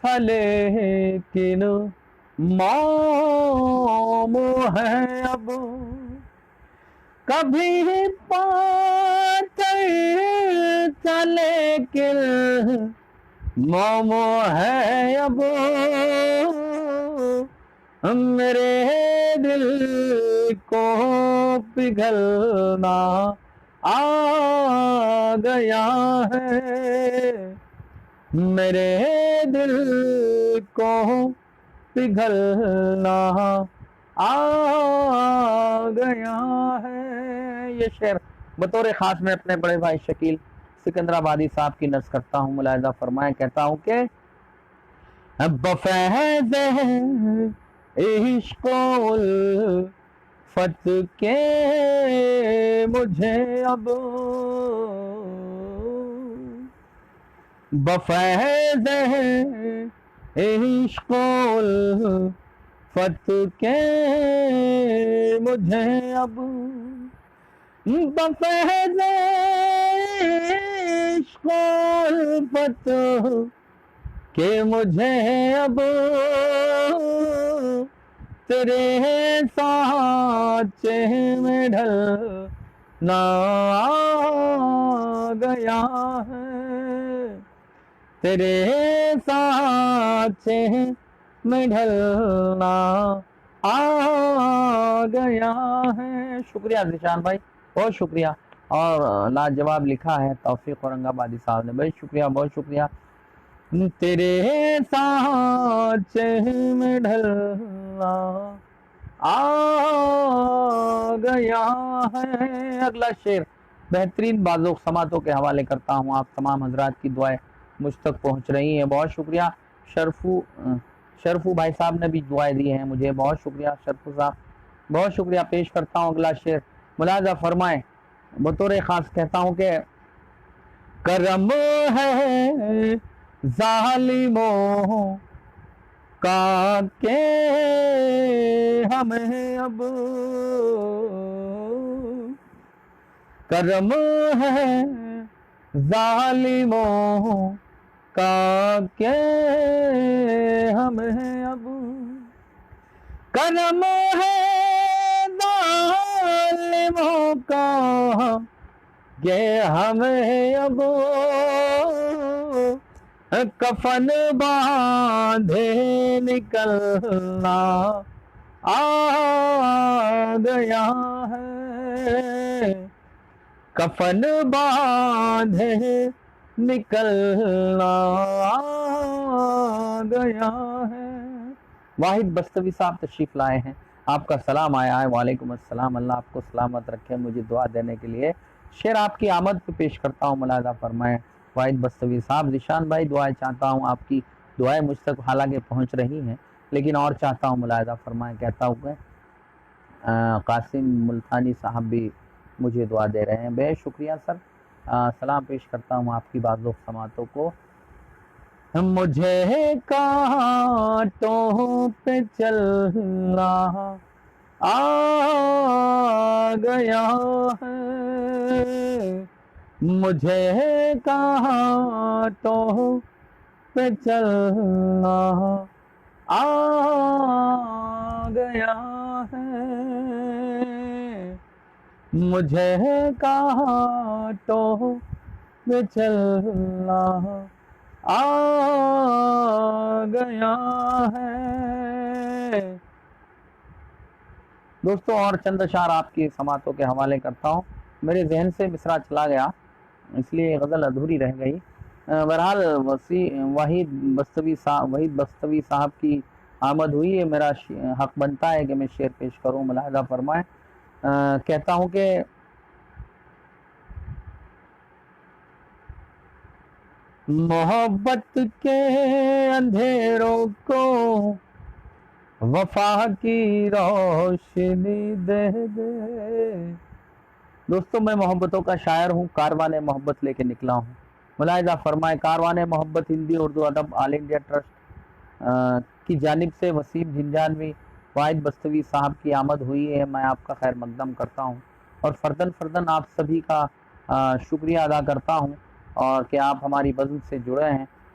تھا لیکن موم ہے اب، کبھی پاتھر تھا لیکن موم ہے اب، میرے دل کو پگھلنا آ گیا ہے، میرے دل کو پگھلنا آ گیا ہے۔ یہ شعر بطور خاص میں اپنے بڑے بھائی شکیل سکندر آبادی صاحب کی نظر کرتا ہوں، ملاحظہ فرمائیں، کہتا ہوں کہ بفیض عشق و الفت کے مجھے اب، بفیض عشق و الفت کے مجھے اب، بفیض عشق و الفت کہ مجھے اب تیرے سانچے میں ڈھلنا آ گیا ہے، تیرے سانچے میں ڈھلنا آ گیا ہے۔ شکریہ ذیشان بھائی، بہت شکریہ، اور لاجواب لکھا ہے توفیق اورنگ آبادی صاحب نے، بہت شکریہ بہت شکریہ۔ تیرے سانچے میں ڈھلنا آ گیا ہے۔ اگلا شعر بہترین بازوق سماعتوں کے حوالے کرتا ہوں، آپ تمام حضرات کی دعائیں مجھ تک پہنچ رہی ہیں، بہت شکریہ۔ شرفو بھائی صاحب نے بھی دعائیں دی ہیں مجھے، بہت شکریہ شرفو صاحب، بہت شکریہ۔ پیش کرتا ہوں اگلا شعر، ملاحظہ فرمائیں، بطور خاص کہتا ہوں کہ کرم ہے ظالموں کا کہ ہمیں اب، کرم ہے ظالموں کا کہ ہمیں اب، کرم ہے ظالموں کا کہ ہمیں اب، کفن باندھے نکلنا آ گیا ہے، کفن باندھے نکلنا آ گیا ہے۔ واحد بستوی صاحب تشریف لائے ہیں، آپ کا سلام آیا ہے، وعلیکم السلام، اللہ آپ کو سلامت رکھے، مجھے دعا دینے کے لیے شعر آپ کی آمد پہ پیش کرتا ہوں، ملاحظہ فرمائیں واحد بستوی صاحب۔ ذیشان بھائی دعائیں چاہتا ہوں، آپ کی دعائیں مجھ تک حالانکہ پہنچ رہی ہیں لیکن اور چاہتا ہوں، ملاحظہ فرمائیں، کہتا ہوں کہ قاسم ملتانی صاحب بھی مجھے دعا دے رہے ہیں، بے شکریہ سر۔ سلام پیش کرتا ہوں آپ کی بازوق سماعتوں کو۔ مجھے کانٹوں پہ چلنا آ گیا ہے، مجھے کانٹوں پہ چلنا آ گیا ہے، مجھے کانٹوں پہ چلنا آ گیا ہے۔ دوستوں اور چند اشعار آپ کی سماعتوں کے حوالے کرتا ہوں، میرے ذہن سے مصرع چلا گیا اس لیے غزل ادھوری رہ گئی۔ بہرحال وحید بستوی صاحب کی آمد ہوئی ہے، میرا حق بنتا ہے کہ میں شعر پیش کروں، ملاحظہ فرمائیں، کہتا ہوں کہ محبت کے اندھیروں کو وفا کی روشنی دے دے۔ دوستوں میں محبتوں کا شاعر ہوں، کاروان محبت لے کے نکلا ہوں، ملاحظہ فرمائے، کاروان محبت ہندی اردو ادب آل انڈیا ٹرسٹ کی جانب سے وسیم جھنجھانوی واحد بستوی صاحب کی آمد ہوئی ہے، میں آپ کا خیر مقدم کرتا ہوں اور فردن آپ سبھی کا شکریہ ادا کرتا ہوں اور کہ آپ ہماری بزم سے جڑے ہیں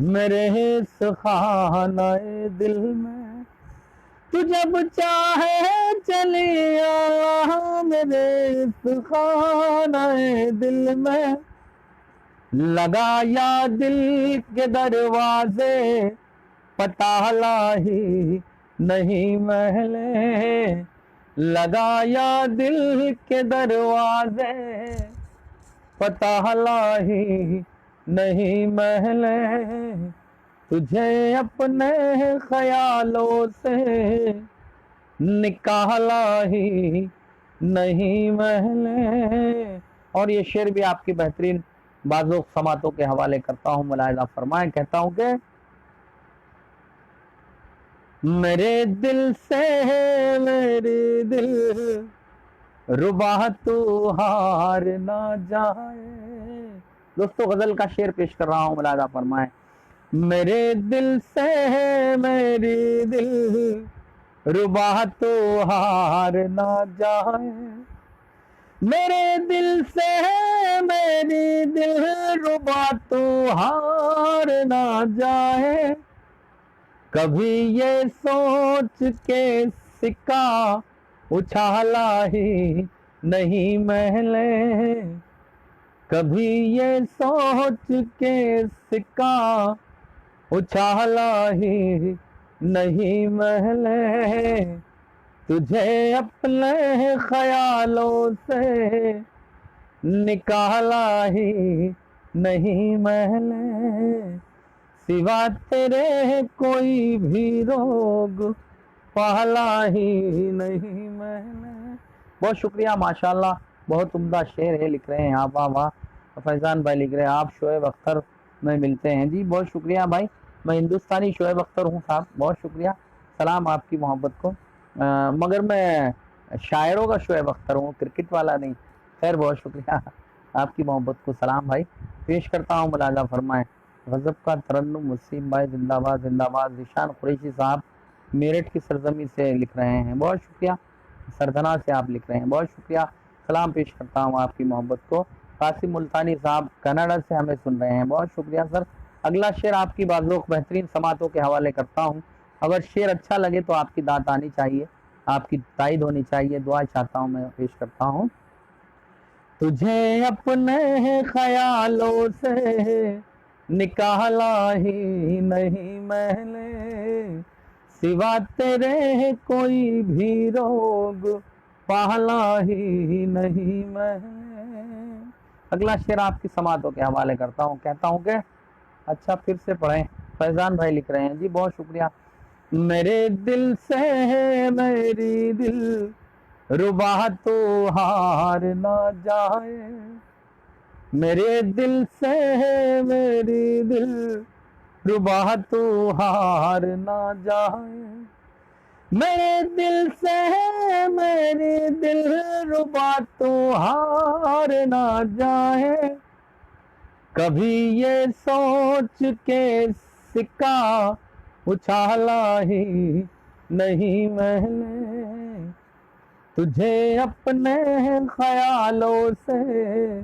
میرے اس خانہ دل میں تو جب چاہے چلی آ، میرے اس خانہ دل میں لگا یا دل کے دروازے پتہ لاہی نہیں محلے، لگا یا دل کے دروازے پتہ لاہی نہیں محلے، تجھے اپنے خیالوں سے نکالا ہی نہیں محلے۔ اور یہ شعر بھی آپ کی بہترین بازوق سماعتوں کے حوالے کرتا ہوں، ملاحظہ فرمائیں۔ کہتا ہوں کہ میرے دل سے میری دل ربا تو ہار نہ جائے۔ دوستو غزل کا شعر پیش کر رہا ہوں، ملاحظہ فرمائیں۔ میرے دل سے میری دل ربا تو ہار نہ جائے، میرے دل سے میری دل ربا تو ہار نہ جائے، کبھی یہ سوچ کے سکہ اچھالا ہی نہیں محلے، کبھی یہ سوچ کے سکہ اچھالا ہی نہیں محلے، تجھے اپنے خیالوں سے نکالا ہی نہیں محلے، سوا تیرے کوئی بھی روگ پالا ہی نہیں محلے۔ بہت شکریہ، ماشاءاللہ، بہت عمدہ شعر ہے، لکھ رہے ہیں آپ، واہ واہ۔ فیضان بھائی لکھ رہے ہیں آپ شعیب اختر میں ملتے ہیں، جی بہت شکریہ بھائی، میں ہندوستانی شعیب اختر ہوں صاحب، بہت شکریہ، سلام آپ کی محبت کو، مگر میں شاعروں کا شعیب اختر ہوں، کرکٹ والا نہیں، خیر بہت شکریہ آپ کی محبت کو، سلام بھائی۔ پیش کرتا ہوں، ملاحظہ فرمائیں۔ غضب کا ترنم، وسیم بھائی زندہ باد زندہ باد۔ ذیشان قریشی صاحب میرٹھ کی سرزمین سے لکھ رہے ہیں، بہت شکریہ، سردنا سے آپ لکھ رہے ہیں، بہت شکریہ، سلام پیش کرتا ہوں آپ کی محبت کو۔ قاسم ملتانی صاحب کینیڈا سے ہمیں سن رہے ہیں، بہت شکریہ سر۔ اگلا شعر آپ کی بازوق بہترین سماعتوں کے حوالے کرتا ہوں، اگر شعر اچھا لگے تو آپ کی داد آنی چاہیے، آپ کی تائید ہونی چاہیے، دعا چاہتا ہوں، میں پیش کرتا ہوں۔ تجھے اپنے خیالوں سے نکالا ہی نہیں محلے، سوا تیرے کوئی بھی روگ پالا ہی نہیں محلے۔ اگلا شعر آپ کی سماعتوں کے حوالے کرتا ہوں، کہتا ہوں کہ اچھا پھر سے پڑھیں، فیضان بھائی لکھ رہے ہیں، جی بہت شکریہ۔ میرے دل سے میری دل ربا تو ہار نہ جائے، میرے دل سے میری دل ربا تو ہار نہ جائے، میرے دل سے میری دل ربا تو ہار نہ جائے، کبھی یہ سوچ کے سکہ اچھالا ہی نہیں محلے، تجھے اپنے خیالوں سے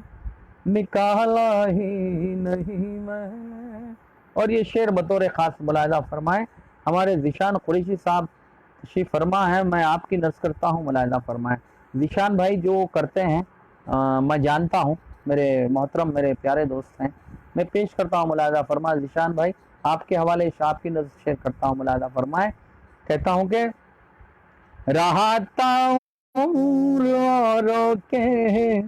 نکالا ہی نہیں محلے۔ اور یہ شعر بطور خاص ملاحظہ فرمائیں، ہمارے ذیشان قریشی صاحب تشریف فرما ہے، میں آپ کی نظر کرتا ہوں، ملاحظہ فرمائیں۔ ذیشان بھائی جو کرتے ہیں میں جانتا ہوں، میرے محترم میرے پیارے دوست ہیں، میں پیش کرتا ہوں، ملاحظہ فرمائیں۔ ذیشان بھائی آپ کے حوالے آپ کی نظر شیئر کرتا ہوں، ملاحظہ فرمائیں۔ کہتا ہوں کہ رہتا ہوں رو رو کے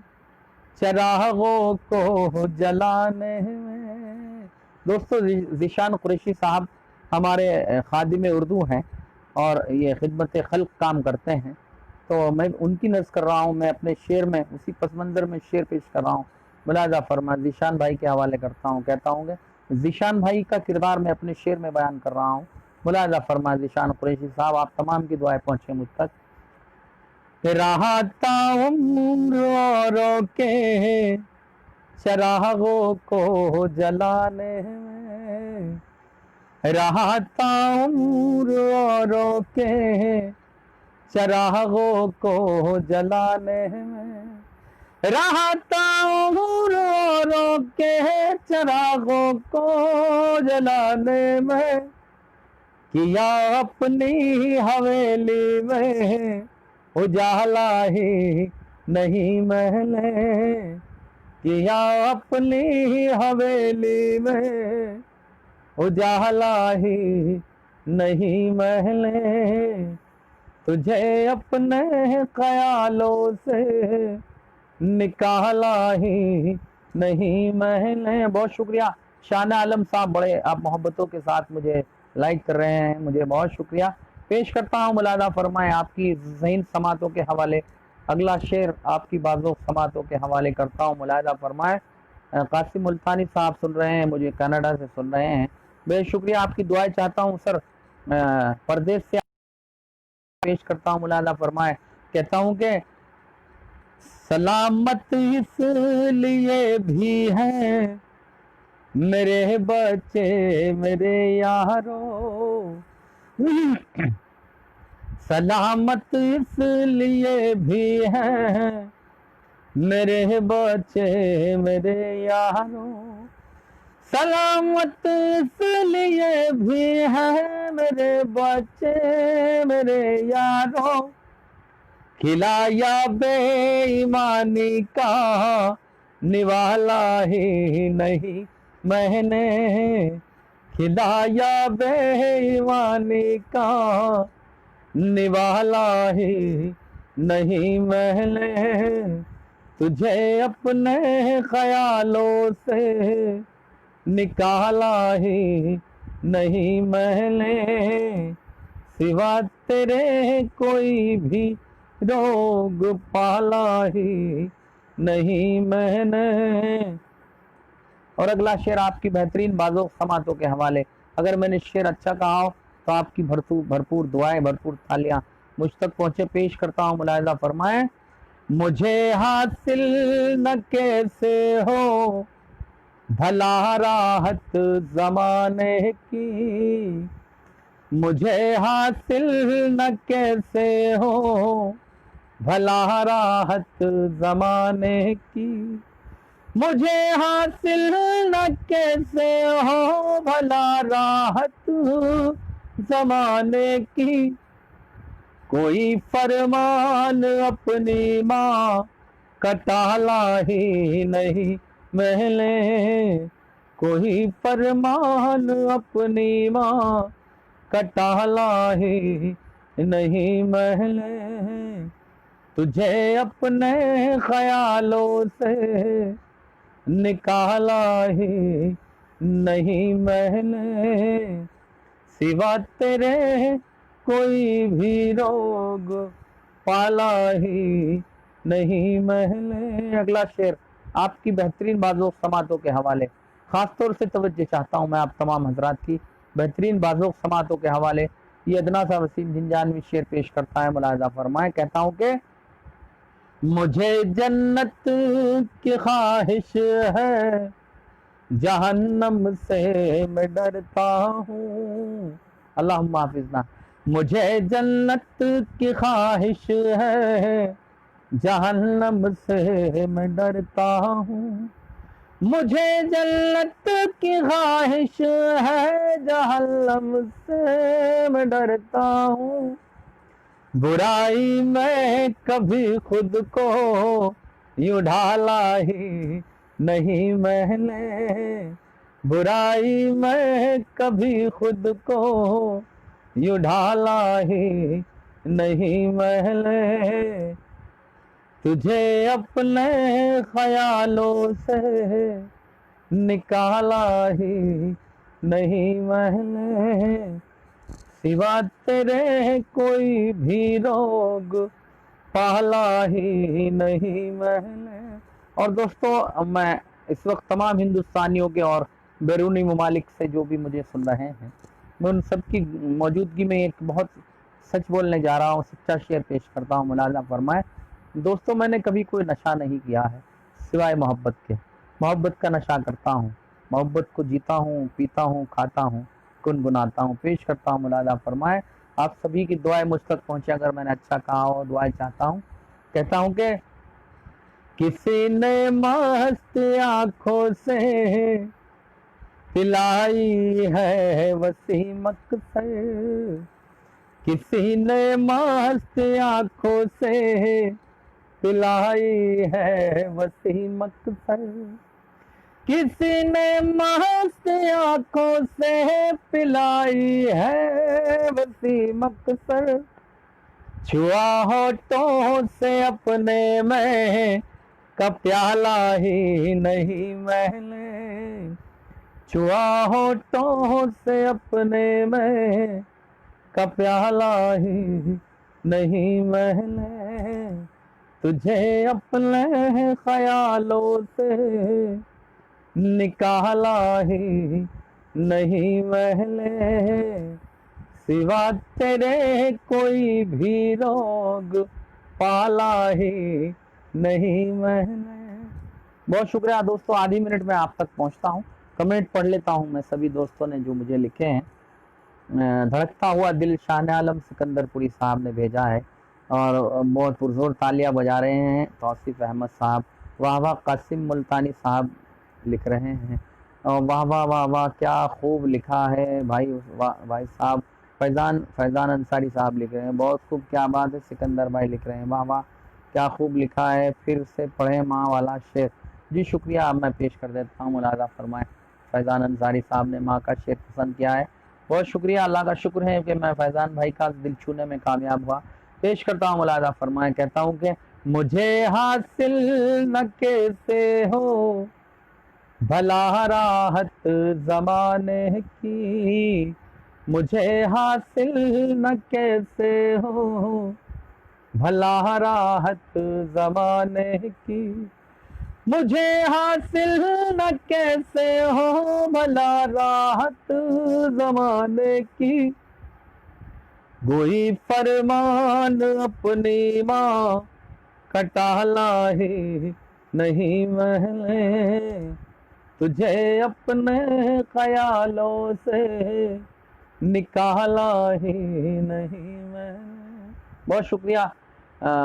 چراغوں کو جلانے میں۔ دوستو ذیشان قریشی صاحب ہمارے خادم اردو ہیں اور یہ خدمت خلق کام کرتے ہیں، تو میں ان کی نظر کر رہا ہوں، میں اپنے شعر میں اسی پس منظر میں شعر پیش کر رہا ہوں، ملاحظہ فرما ذیشان بھائی کے حوالے کرتا ہوں، کہتا ہوں کہ ذیشان بھائی کا کردار میں اپنے شعر میں بیان کر رہا ہوں، ملاحظہ فرما ذیشان قریشی صاحب، آپ تمام کی دعائیں پہنچیں مجھ تک۔ کہ رہتا ہوں رو رو کے چراغوں کو جلانے میں، رہتا ہوں رو رو کے چراغوں کو جلانے میں، رہتا ہوں رو رو کے چراغوں کو جلانے میں، کیا اپنی حویلی میں اجالا ہی نہیں میں نے، کیا اپنی حویلی میں اجالا ہی نہیں میں نے، تجھے اپنے خیالوں سے نکالا ہی نہیں میں نے۔ بہت شکریہ شان عالم صاحب، بڑے آپ محبتوں کے ساتھ مجھے لائک کر رہے ہیں، مجھے بہت شکریہ پیش کرتا ہوں۔ ملاحظہ فرمائیں آپ کی ذہین سماعتوں کے حوالے اگلا شعر آپ کی بازو سماعتوں کے حوالے کرتا ہوں، ملاحظہ فرمائیں۔ قاسم ملتانی صاحب سن رہے ہیں، مجھے کینیڈا سے سن رہے ہیں، بے شکریہ، آپ کی دعائیں چاہتا ہوں سر۔ پردیس سے پیش کرتا ہوں، ملاحظہ فرمائیں، کہتا ہوں کہ سلامت اس لیے بھی ہیں میرے بچے میرے یارو، سلامت اس لیے بھی ہیں میرے بچے میرے یارو، سلامت اس لیے بھی ہیں میرے بچے میرے یارو، کھلایا بے ایمانی کا نوالا ہی نہیں میں نے، کھلایا بے ایمانی کا نوالا ہی نہیں میں نے، تجھے اپنے خیالوں سے نکالا ہی نہیں میں نے، سوا تیرے کوئی بھی روگ پالا ہی نہیں میں نے۔ اور اگلا شعر آپ کی بہترین بازو سماعتوں کے حوالے، اگر میں نے شعر اچھا کہا ہو تو آپ کی بھرپور دعائیں، بھرپور تالیاں مجھ تک پہنچے، پیش کرتا ہوں، ملاحظہ فرمائیں۔ مجھے حاصل نہ کیسے ہو بھلا راحت زمانے کی، مجھے حاصل نہ کیسے ہو بھلا راحت زمانے کی، مجھے حاصل نہ کیسے ہو بھلا راحت زمانے کی، کوئی فرمان اپنی ماں کا ٹالا ہی نہیں میں نے، کوئی فرمان اپنی ماں کا ٹالا ہی نہیں میں نے، تجھے اپنے خیالوں سے نکالا ہی نہیں میں نے، سوا تیرے کوئی بھی روگ پالا ہی نہیں میں نے۔ اگلا شعر آپ کی بہترین بازو سماعتوں کے حوالے، خاص طور سے توجہ چاہتا ہوں میں آپ تمام حضرات کی بہترین بازو سماعتوں کے حوالے، یہ ادنا سا وسیم جنجانوی شعر پیش کرتا ہے، ملاحظہ فرمائیں، کہتا ہوں کہ مجھے جنت کی خواہش ہے جہنم سے میں ڈرتا ہوں، اللہم حافظنا، مجھے جنت کی خواہش ہے جہنم سے میں ڈرتا ہوں، مجھے جنت کی خواہش ہے جہنم سے میں ڈرتا ہوں، برائی میں کبھی خود کو یوں ڈھالا ہی نہیں میں نے، برائی میں کبھی خود کو یوں ڈھالا ہی نہیں میں نے، تجھے اپنے خیالوں سے نکالا ہی نہیں میں نے، سوا تیرے کوئی بھی روگ پالا ہی نہیں میں نے۔ اور دوستو، میں اس وقت تمام ہندوستانیوں کے اور بیرونی ممالک سے جو بھی مجھے سن رہے ہیں، میں ان سب کی موجودگی میں ایک بہت سچ بولنے جا رہا ہوں، سچا شعر پیش کرتا ہوں، ملاحظہ فرمائیں۔ دوستو، میں نے کبھی کوئی نشہ نہیں کیا ہے سوائے محبت کے، محبت کا نشہ کرتا ہوں، محبت کو جیتا ہوں، پیتا ہوں، کھاتا ہوں، گنگناتا ہوں، پیش کرتا ہوں، ملاحظہ فرمائیں۔ آپ سبھی کی دعائیں مجھ تک پہنچے، اگر میں نے اچھا کہا ہو، دعائیں چاہتا ہوں، کہتا ہوں کہ کسی نے مست آنکھوں سے پلائی ہے وسیع مقصر، کسی نے مست آنکھوں سے پلائی ہے وسیع مقصر، کسی نے مست آنکھوں سے پلائی ہے وسیع مقصر، چھوا ہونٹوں سے اپنے میں کا پیالہ ہی نہیں میں نے، چھوا ہونٹوں سے اپنے میں کا پیالہ ہی نہیں میں نے، تجھے اپنے خیالوں سے نکالا ہی نہیں میں نے، سوا تیرے کوئی بھی روگ پالا ہی نہیں میں نے۔ بہت شکریہ دوستو، آدھی منٹ میں آپ تک پہنچتا ہوں، کمنٹ پڑھ لیتا ہوں میں سبھی دوستوں نے جو مجھے لکھے ہیں۔ دھڑکتا ہوا دل شان عالم سکندر پوری صاحب نے بھیجا ہے اور بہت پرزور تالیاں بجا رہے ہیں۔ توصیف احمد صاحب، واہ واہ قاسم ملتانی صاحب لکھ رہے ہیں، واہ واہ واہ واہ کیا خوب لکھا ہے بھائی صاحب۔ فیضان انصاری صاحب لکھ رہے ہیں، بہت خوب، کیا بات ہے۔ سکندر بھائی لکھ رہے ہیں، واہ واہ کیا خوب لکھا ہے، پھر سے پڑھیں ماں والا شعر۔ جی شکریہ، اب میں پیش کر دیتا ہوں، ملاحظہ فرمائیں۔ فیضان انصاری صاحب نے ماں کا شعر پسند کیا ہے، بہت شکریہ، اللہ کا شکر ہے کہ میں فیضان بھائی کا دل چھونے میں کامیاب ہوا۔ پیش کرتا ہوں، ملاحظہ فرمائیں۔ کہتا ہوں کہ مجھے حاصل نہ کیسے ہو بھلا راحت زمانے کی، مجھے حاصل نہ کیسے ہو بھلا راحت زمانے کی، مجھے حاصل نہ کیسے ہو بھلا راحت زمانے کی، گوئی فرمان اپنی ماں کا ٹالا ہی نہیں میں نے، تجھے اپنے خیالوں سے نکالا ہی نہیں میں نے۔ بہت شکریہ،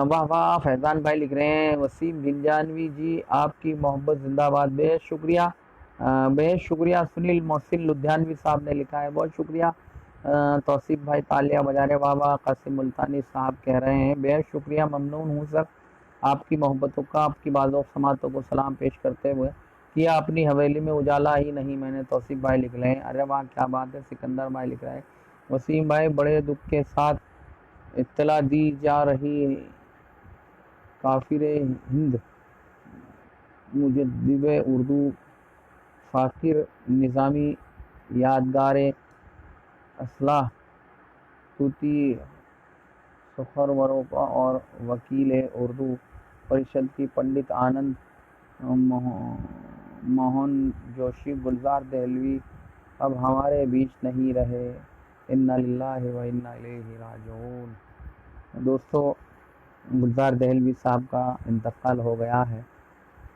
واہ واہ فیضان بھائی لکھ رہے ہیں۔ وسیم گنجانوی جی، آپ کی محبت زندہ باد، بے شکریہ بے شکریہ۔ سنیل محسن لدھیانوی صاحب نے لکھا ہے، بہت شکریہ۔ توصیف بھائی تالیاں بجا رہے، واہ واہ۔ قاسم ملتانی صاحب کہہ رہے ہیں بے شکریہ، ممنون ہوں سر آپ کی محبتوں کا، آپ کی بعض سماعتوں کو سلام پیش کرتے ہوئے، کیا اپنی حویلی میں اجالا ہی نہیں میں نے۔ توصیف بھائی لکھ رہے ہیں، ارے واہ کیا بات ہے۔ سکندر بھائی لکھ رہے ہیں، وسیم بھائی بڑے دکھ کے ساتھ اطلاع دی جا رہی ہے، کافر ہند مجدد اردو فاقر نظامی یادگار اصلاح توتی سخروروپا اور وکیل اردو پریشد کی پنڈت آنند موہن جوشی گلزار دہلوی اب ہمارے بیچ نہیں رہے، انا للہ و انا الیہ راجعون۔ دوستو، گلزار دہلوی صاحب کا انتقال ہو گیا ہے،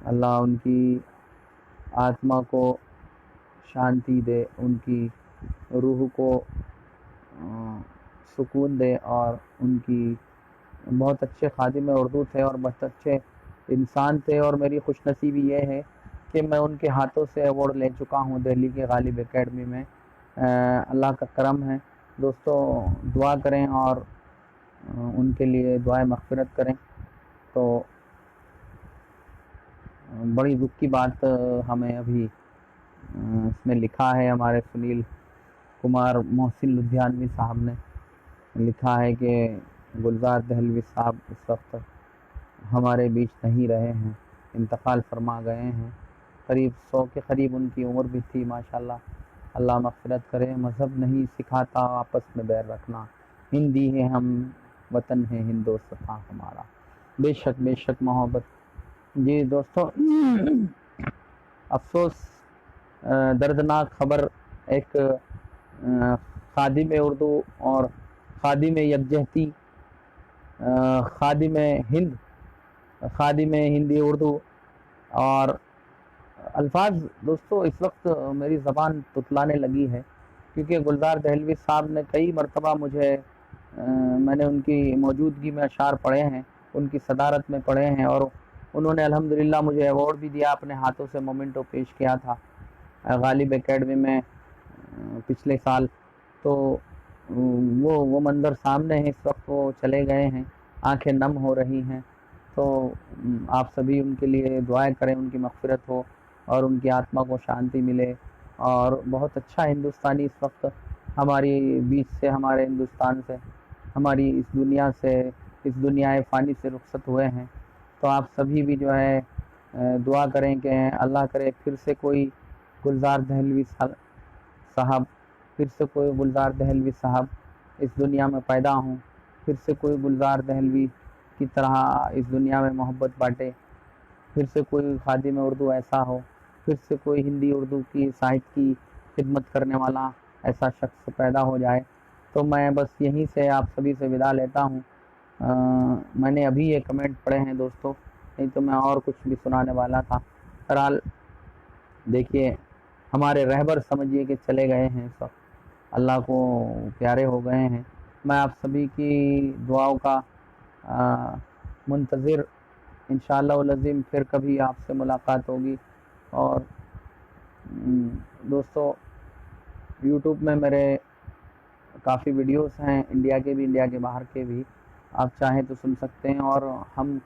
اللہ ان کی آتما کو شانتی دے، ان کی روح کو سکون دے، اور ان کی بہت اچھے خادم اردو تھے اور بہت اچھے انسان تھے، اور میری خوش نصیبی یہ ہے کہ میں ان کے ہاتھوں سے ایوارڈ لے چکا ہوں دہلی کے غالب اکیڈمی میں، اللہ کا کرم ہے۔ دوستو دعا کریں اور ان کے لیے دعائے مغفرت کریں۔ تو بڑی دکھ کی بات ہمیں ابھی اس میں لکھا ہے، ہمارے سنیل کمار محسن لدھیانوی صاحب نے لکھا ہے کہ گلزار دہلوی صاحب اس وقت ہمارے بیچ نہیں رہے ہیں، انتقال فرما گئے ہیں، قریب 100 کے قریب ان کی عمر بھی تھی ماشاءاللہ، اللہ مغفرت کرے۔ مذہب نہیں سکھاتا آپس میں بیر رکھنا، ہندی ہے ہم، وطن ہے ہندوستاں ہمارا، بے شک محبت۔ جی دوستو، افسوس دردناک خبر، ایک خادم اردو اور خادم یکجہتی، خادم ہندی اردو، اور الفاظ دوستو اس وقت میری زبان تتلانے لگی ہے، کیونکہ گلزار دہلوی صاحب نے کئی مرتبہ مجھے میں نے ان کی موجودگی میں اشعار پڑھے ہیں، ان کی صدارت میں پڑھے ہیں، اور انہوں نے الحمدللہ مجھے ایوارڈ بھی دیا، اپنے ہاتھوں سے مومنٹو پیش کیا تھا غالب اکیڈمی میں پچھلے سال. تو وہ منظر سامنے ہے اس وقت، وہ چلے گئے ہیں، آنکھیں نم ہو رہی ہیں. تو آپ سبھی ان کے لیے دعائیں کریں، ان کی مغفرت ہو اور ان کی آتما کو شانتی ملے. اور بہت اچھا ہندوستانی اس وقت ہماری بیچ سے، ہمارے ہندوستان سے، ہماری اس دنیا سے، اس دنیا فانی سے رخصت ہوئے ہیں. تو آپ سبھی بھی جو ہے دعا کریں کہ اللہ کرے پھر سے کوئی گلزار دہلوی صاحب، پھر سے کوئی گلزار دہلوی صاحب اس دنیا میں پیدا ہوں، پھر سے کوئی گلزار دہلوی کی طرح اس دنیا میں محبت بانٹے، پھر سے کوئی خادم اردو ایسا ہو، پھر سے کوئی ہندی اردو کی ساہت کی خدمت کرنے والا ایسا شخص پیدا ہو جائے. تو میں بس یہیں سے آپ سبھی سے ودا لیتا ہوں. میں نے ابھی یہ کمنٹ پڑھے ہیں دوستوں، نہیں تو میں اور کچھ بھی سنانے والا تھا. بہرحال دیکھیے، ہمارے رہبر سمجھیے کہ چلے گئے ہیں اس وقت، اللہ کو پیارے ہو گئے ہیں. میں آپ سبھی کی دعاؤں کا منتظر، انشاءاللہ العظیم پھر کبھی آپ سے ملاقات ہوگی. اور دوستو، یوٹیوب میں میرے کافی ویڈیوز ہیں، انڈیا کے بھی، انڈیا کے باہر کے بھی، آپ چاہیں تو سن سکتے ہیں. اور ہم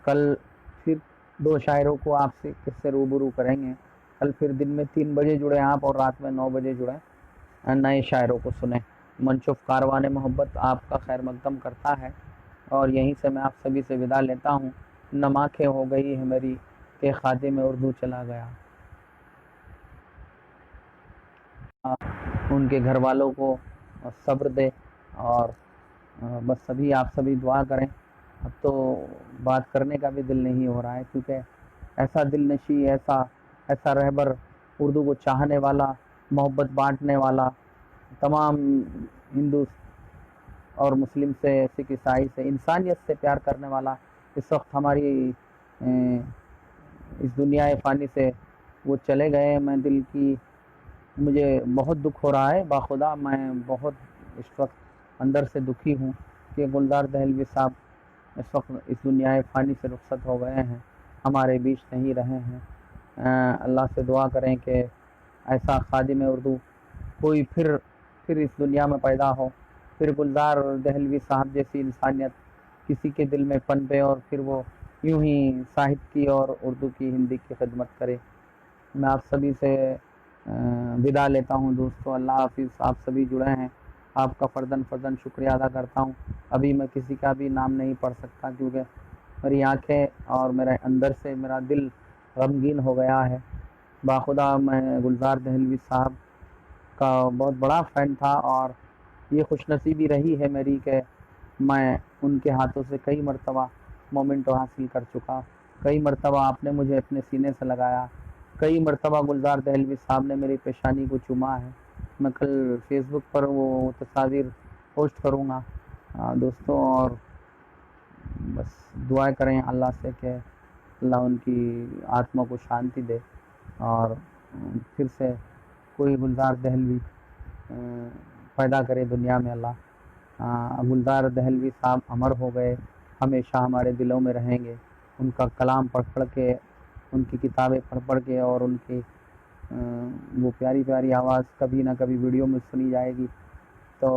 کل پھر 2 شاعروں کو آپ سے کس سے روبرو کریں گے. کل پھر دن میں 3 بجے جڑیں آپ، اور رات میں 9 بجے جڑیں، نئے شاعروں کو سنیں. منشف کاروان محبت آپ کا خیر مقدم کرتا ہے، اور یہیں سے میں آپ سبھی سے ودا لیتا ہوں. نماکھیں ہو گئی ہے میری کہ خادم اردو چلا گیا. ان کے گھر والوں کو صبر دے، اور بس سبھی آپ سبھی دعا کریں. اب تو بات کرنے کا بھی دل نہیں ہو رہا ہے، کیونکہ ایسا دل نشی، ایسا رہبر، اردو کو چاہنے والا، محبت بانٹنے والا، تمام ہندو اور مسلم سے، سکھ عیسائی سے، انسانیت سے پیار کرنے والا اس وقت ہماری اس دنیا فانی سے وہ چلے گئے. میں دل کی، مجھے بہت دکھ ہو رہا ہے باخدا، میں بہت اس وقت اندر سے دکھی ہوں کہ گلزار دہلوی صاحب اس وقت اس دنیا فانی سے رخصت ہو گئے ہیں، ہمارے بیچ نہیں رہے ہیں. اللہ سے دعا کریں کہ ایسا خادم اردو کوئی پھر اس دنیا میں پیدا ہو، پھر گلزار دہلوی صاحب جیسی انسانیت کسی کے دل میں پنپے، اور پھر وہ یوں ہی ساہت کی اور اردو کی، ہندی کی خدمت کرے. میں آپ سبھی سے ودا لیتا ہوں دوستو. اللہ حافظ. آپ سبھی جڑے ہیں، آپ کا فرداً شکریہ ادا کرتا ہوں. ابھی میں کسی کا بھی نام نہیں پڑھ سکتا، کیونکہ میری آنکھیں اور میرے اندر سے میرا دل غمگین ہو گیا ہے. باخدا میں گلزار دہلوی صاحب کا بہت بڑا فین تھا، اور یہ خوش نصیبی رہی ہے میری کہ میں ان کے ہاتھوں سے کئی مرتبہ مومنٹو حاصل کر چکا. کئی مرتبہ آپ نے مجھے اپنے سینے سے لگایا، کئی مرتبہ گلزار دہلوی صاحب نے میری پیشانی کو چوما ہے. میں کل فیس بک پر وہ تصاویر پوسٹ کروں گا دوستوں. اور بس دعائیں کریں اللہ سے کہ اللہ ان کی آتما کو شانتی دے، اور پھر سے کوئی گلزار دہلوی پیدا کرے دنیا میں اللہ. گلزار دہلوی صاحب امر ہو گئے، ہمیشہ ہمارے دلوں میں رہیں گے. ان کا کلام پڑھ کے، ان کی کتابیں پڑھ کے، اور ان کی وہ پیاری پیاری آواز کبھی نہ کبھی ویڈیو میں سنی جائے گی، تو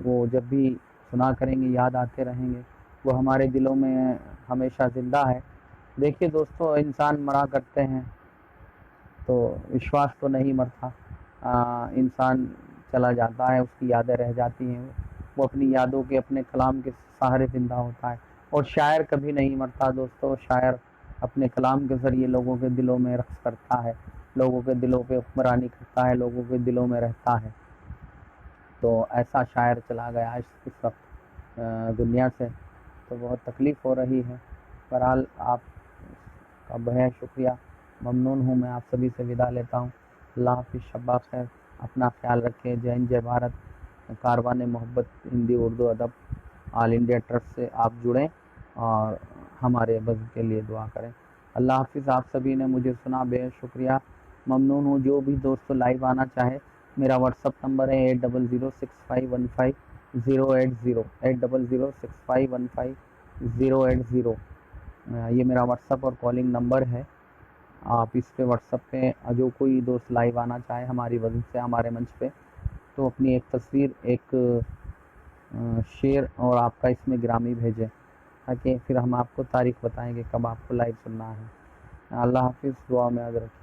وہ جب بھی سنا کریں گے یاد آتے رہیں گے. وہ ہمارے دلوں میں ہمیشہ زندہ ہے. دیکھیے دوستو، انسان مرا کرتے ہیں تو وشواس تو نہیں مرتا. انسان چلا جاتا ہے، اس کی یادیں رہ جاتی ہیں، وہ اپنی یادوں کے، اپنے کلام کے سہارے زندہ ہوتا ہے. اور شاعر کبھی نہیں مرتا دوستو. شاعر اپنے کلام کے ذریعے لوگوں کے دلوں میں رقص کرتا ہے، لوگوں کے دلوں پہ حکمرانی کرتا ہے، لوگوں کے دلوں میں رہتا ہے. تو ایسا شاعر چلا گیا اس وقت دنیا سے، تو بہت تکلیف ہو رہی ہے. بہرحال آپ کا بہت شکریہ، ممنون ہوں. میں آپ سبھی سے ودا لیتا ہوں. اللہ حافظ. شب خیر. اپنا خیال رکھیں. جے ہند، جے بھارت. کاروان محبت ہندی اردو ادب آل انڈیا ٹرسٹ سے آپ جڑیں، اور ہمارے بزم کے لیے دعا کریں. اللہ حافظ. آپ سبھی نے مجھے سنا، بے شکریہ، ممنون ہوں. جو بھی دوست لائیو آنا چاہے، میرا واٹس اپ نمبر ہے 8006515080 8006515080. یہ میرا واٹسپ اور کالنگ نمبر ہے. آپ اس پہ واٹسپ پہ جو کوئی دوست لائیو آنا چاہے ہماری وجہ سے ہمارے منچ پہ تو اپنی ایک تصویر ایک شعر اور آپ کا اس میں گرامی بھیجیں تاکہ پھر ہم آپ کو تاریخ بتائیں گے کب آپ کو لائیو سننا ہے. اللہ حافظ. دعا میں یاد رکھیں.